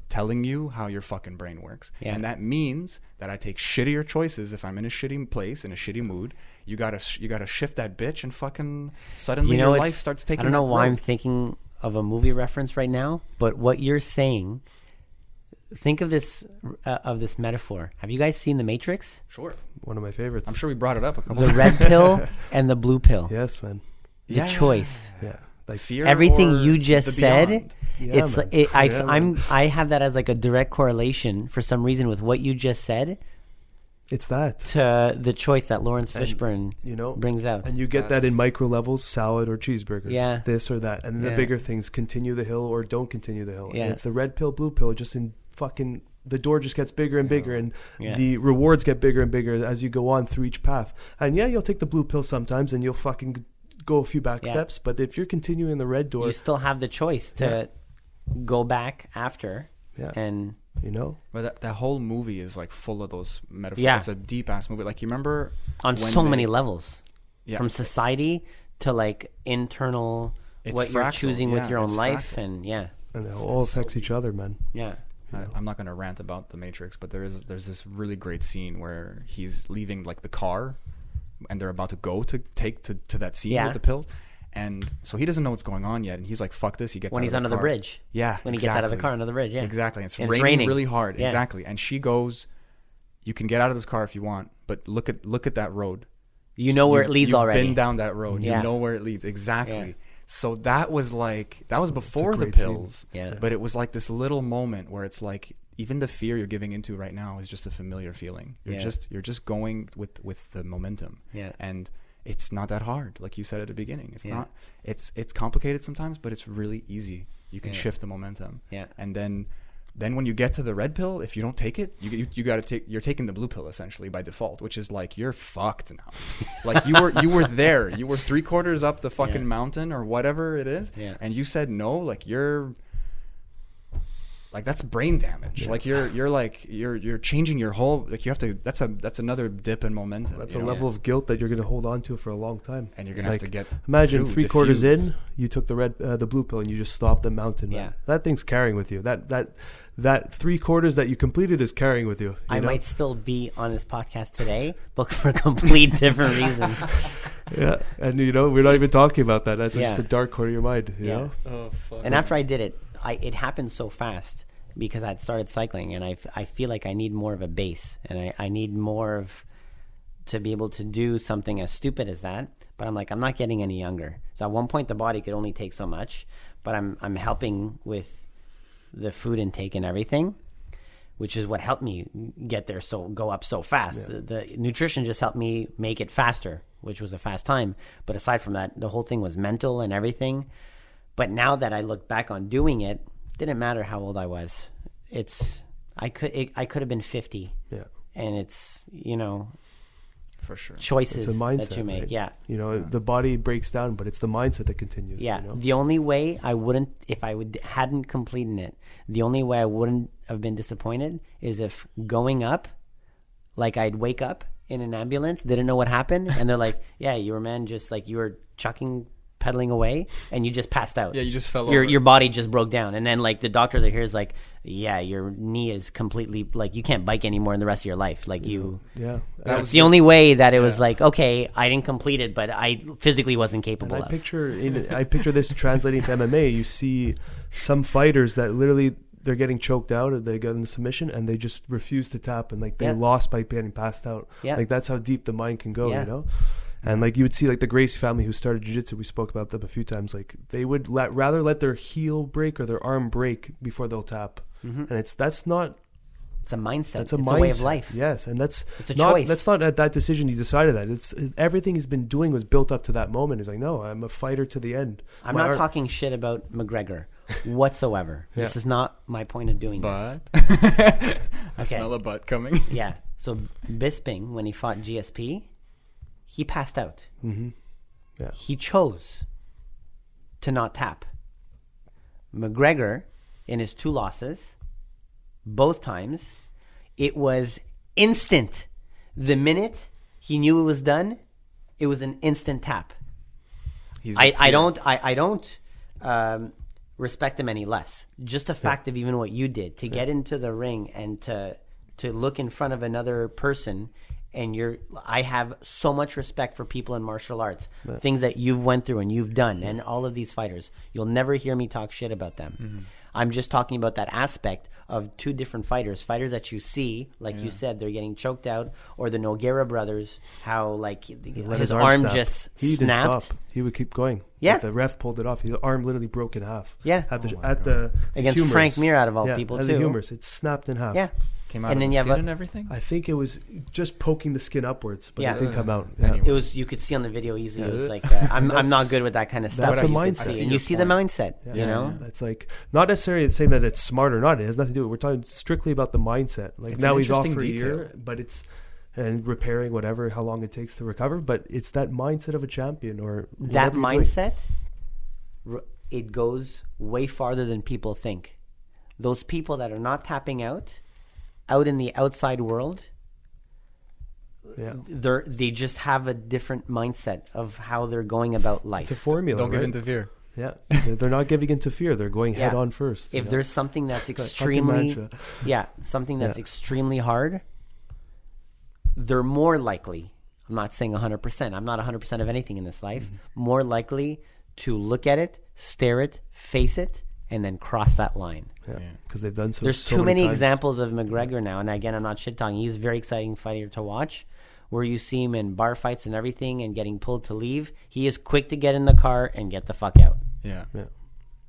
telling you how your fucking brain works. And that means that I take shittier choices if I'm in a shitty place, in a shitty mood. You gotta shift that bitch, and fucking suddenly your life starts taking. I don't know why road. I'm thinking of a movie reference right now, but what you're saying, think of this metaphor. Have you guys seen The Matrix? Sure. One of my favorites. I'm sure we brought it up a couple The times. red pill and the blue pill. Yes, man. The choice. Yeah. Like fear. Everything or you just the said, beyond. it's man. I have that as like a direct correlation for some reason with what you just said It's that. to the choice that Lawrence Fishburne brings out. And you get that in micro levels, salad or cheeseburger. Yeah. This or that. And then the bigger things, continue the hill or don't continue the hill. Yeah. And it's the red pill, blue pill, just in fucking, the door just gets bigger and bigger, and the rewards get bigger and bigger as you go on through each path. And you'll take the blue pill sometimes and you'll fucking go a few back steps. But if you're continuing the red door, you still have the choice to go back after. Yeah. And you know, but that whole movie is like full of those metaphors. Yeah. It's a deep ass movie. Like, you remember on so many levels, from society to like internal, what fractal. you're choosing with your own life, fractal. and and it all affects each other, man. yeah. I'm not going to rant about The Matrix, but there's this really great scene where he's leaving like the car, and they're about to go to take to that scene with the pills, and so he doesn't know what's going on yet, and he's like, "Fuck this!" He gets when out he's of under the the bridge. Yeah, when he gets out of the car under the bridge. Yeah, exactly. And it's raining really hard. Yeah. Exactly. And she goes, "You can get out of this car if you want, but look at that road. You know where it leads you've already. You've been down that road. Yeah. You know where it leads. Exactly." Yeah. So that was before the great pills. scene. Yeah. But it was like this little moment where it's like, even the fear you're giving into right now is just a familiar feeling. You're just going with the momentum. Yeah. And it's not that hard, like you said at the beginning. It's not. It's complicated sometimes, but it's really easy. You can shift the momentum. Yeah. And then when you get to the red pill, if you don't take it, you're taking the blue pill essentially by default, which is like, you're fucked now. Like, you were there. You were 3/4 up the fucking mountain or whatever it is, and you said no. Like, you're like, that's brain damage. Like, you're changing your whole, like, you have to. That's another dip in momentum. That's a level of guilt that you're going to hold on to for a long time. And you're going to have to get. Imagine through, 3/4 diffuse. in, you took the blue pill and you just stopped the mountain. Man. That thing's carrying with you. That 3/4 that you completed is carrying with you. I might still be on this podcast today, but for complete different reasons. Yeah, and we're not even talking about that. That's just the dark corner of your mind. You know. Oh fuck. And after I did it, it happened so fast because I'd started cycling, and I feel like I need more of a base, and I need more to be able to do something as stupid as that. But I'm like, I'm not getting any younger. So at one point, the body could only take so much, but I'm helping with the food intake and everything, which is what helped me get there, go up so fast. The nutrition just helped me make it faster, which was a fast time. But aside from that, the whole thing was mental and everything. But now that I look back on doing it, didn't matter how old I was. I could have been 50. Yeah. And it's, for sure, It's choices a mindset, that you make. Right? Yeah. The body breaks down, but it's the mindset that continues. Yeah. The only way I wouldn't, if I hadn't completed it, the only way I wouldn't have been disappointed is if going up, like, I'd wake up in an ambulance, didn't know what happened, and they're like, "Yeah, you were, man, just like, you were chucking pedaling away, and you just passed out. Yeah, you just fell over. Your body just broke down, and then like the doctors are here is like, yeah, your knee is completely like you can't bike anymore in the rest of your life. Like that's the only way that it was like, okay, I didn't complete it, but I physically wasn't capable and of. I picture this translating to MMA. You see some fighters that literally they're getting choked out, or they got in the submission, and they just refuse to tap, and like they lost by getting passed out. Yeah. Like that's how deep the mind can go, you know. And like you would see like the Gracie family who started jiu-jitsu, we spoke about them a few times, like they would rather let their heel break or their arm break before they'll tap. And that's not it's a mindset. That's a way of life. Yes, and it's a choice. That's not at that decision you decided that. It's everything he's been doing was built up to that moment. He's like, no, I'm a fighter to the end. I'm not talking shit about McGregor whatsoever. This is not my point of doing this. I smell a butt coming. Yeah. So Bisping, when he fought GSP, he passed out. Yeah. He chose to not tap. McGregor, in his 2 losses, both times, it was instant. The minute he knew it was done, it was an instant tap. I don't respect him any less. Just the fact of even what you did to get into the ring and to look in front of another person. And I have so much respect for people in martial arts, things that you've went through and you've done, and all of these fighters. You'll never hear me talk shit about them. I'm just talking about that aspect of 2 different fighters that you see, like you said, they're getting choked out, or the Nogueira brothers, how like his arm just he snapped. Didn't stop. He would keep going. Yeah, like the ref pulled it off. His arm literally broke in half. Yeah, against humerus. Frank Mir out of all people too. The humerus, it snapped in half. Yeah. Came out and of the skin and everything? I think it was just poking the skin upwards, but it didn't come out. Yeah. It was, you could see on the video easily. It was like, I'm not good with that kind of stuff. That's a mindset. And you see the mindset, you know? It's like, not necessarily saying that it's smart or not. It has nothing to do with it. We're talking strictly about the mindset. Like now he's off for a year, but it's, and repairing whatever, how long it takes to recover. But it's that mindset of a champion or that mindset, it goes way farther than people think. Those people that are not tapping out in the outside world, they just have a different mindset of how they're going about life. It's a formula. Don't give in to fear. Yeah, they're not giving into fear. They're going head on first. If there's something that's extremely, extremely hard, they're more likely. I'm not saying 100%. I'm not 100% of anything in this life. More likely to look at it, stare it, face it, and then cross that line. Because they've done so. There's too many examples of McGregor now, and again, I'm not shit talking. He's a very exciting fighter to watch. Where you see him in bar fights and everything, and getting pulled to leave, he is quick to get in the car and get the fuck out. Yeah.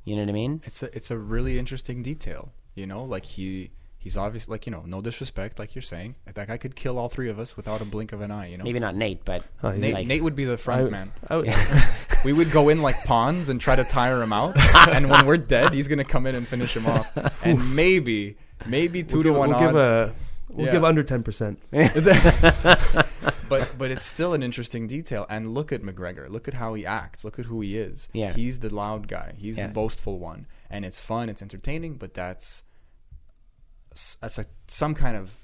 You know what I mean? It's a really interesting detail. You know, like he's obviously, like, you know, no disrespect, like you're saying, that guy could kill all 3 of us without a blink of an eye. You know, maybe not Nate, but Nate would be the front man. We would go in like pawns and try to tire him out, and when we're dead, he's gonna come in and finish him off. And maybe 2 to 1 odds. We'll give under 10%. But it's still an interesting detail. And look at McGregor. Look at how he acts. Look at who he is. Yeah. He's the loud guy. He's the boastful one. And it's fun. It's entertaining. But that's like some kind of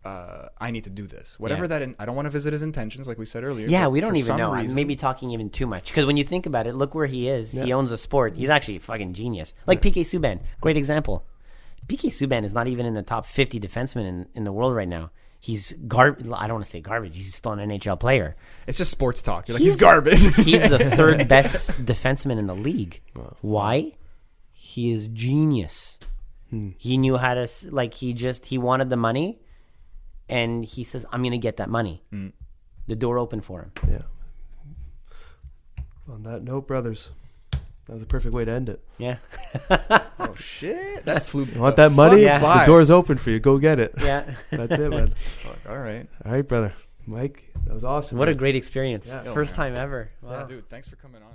I need to do this. Whatever that. I don't want to visit his intentions, like we said earlier. Yeah, we don't even know. I'm maybe talking even too much. Because when you think about it, look where he is. He owns a sport. He's actually a fucking genius. Like PK Subban. Great example. PK Subban is not even in the top 50 defensemen in the world right now. He's garbage. I don't want to say garbage. He's still an NHL player. It's just sports talk. You're like, he's garbage. He's the 3rd best defenseman in the league. Wow. Why? He is genius. He knew how to, like, he wanted the money, and he says, I'm going to get that money. The door opened for him. Yeah. On that note, brothers, that was a perfect way to end it. Yeah. Oh, shit. That flew. You want that money? The door's open for you. Go get it. Yeah. That's it, man. All right. All right, brother. Mike, that was awesome. What a great experience. Yeah. First time ever. Wow. Yeah, dude, thanks for coming on.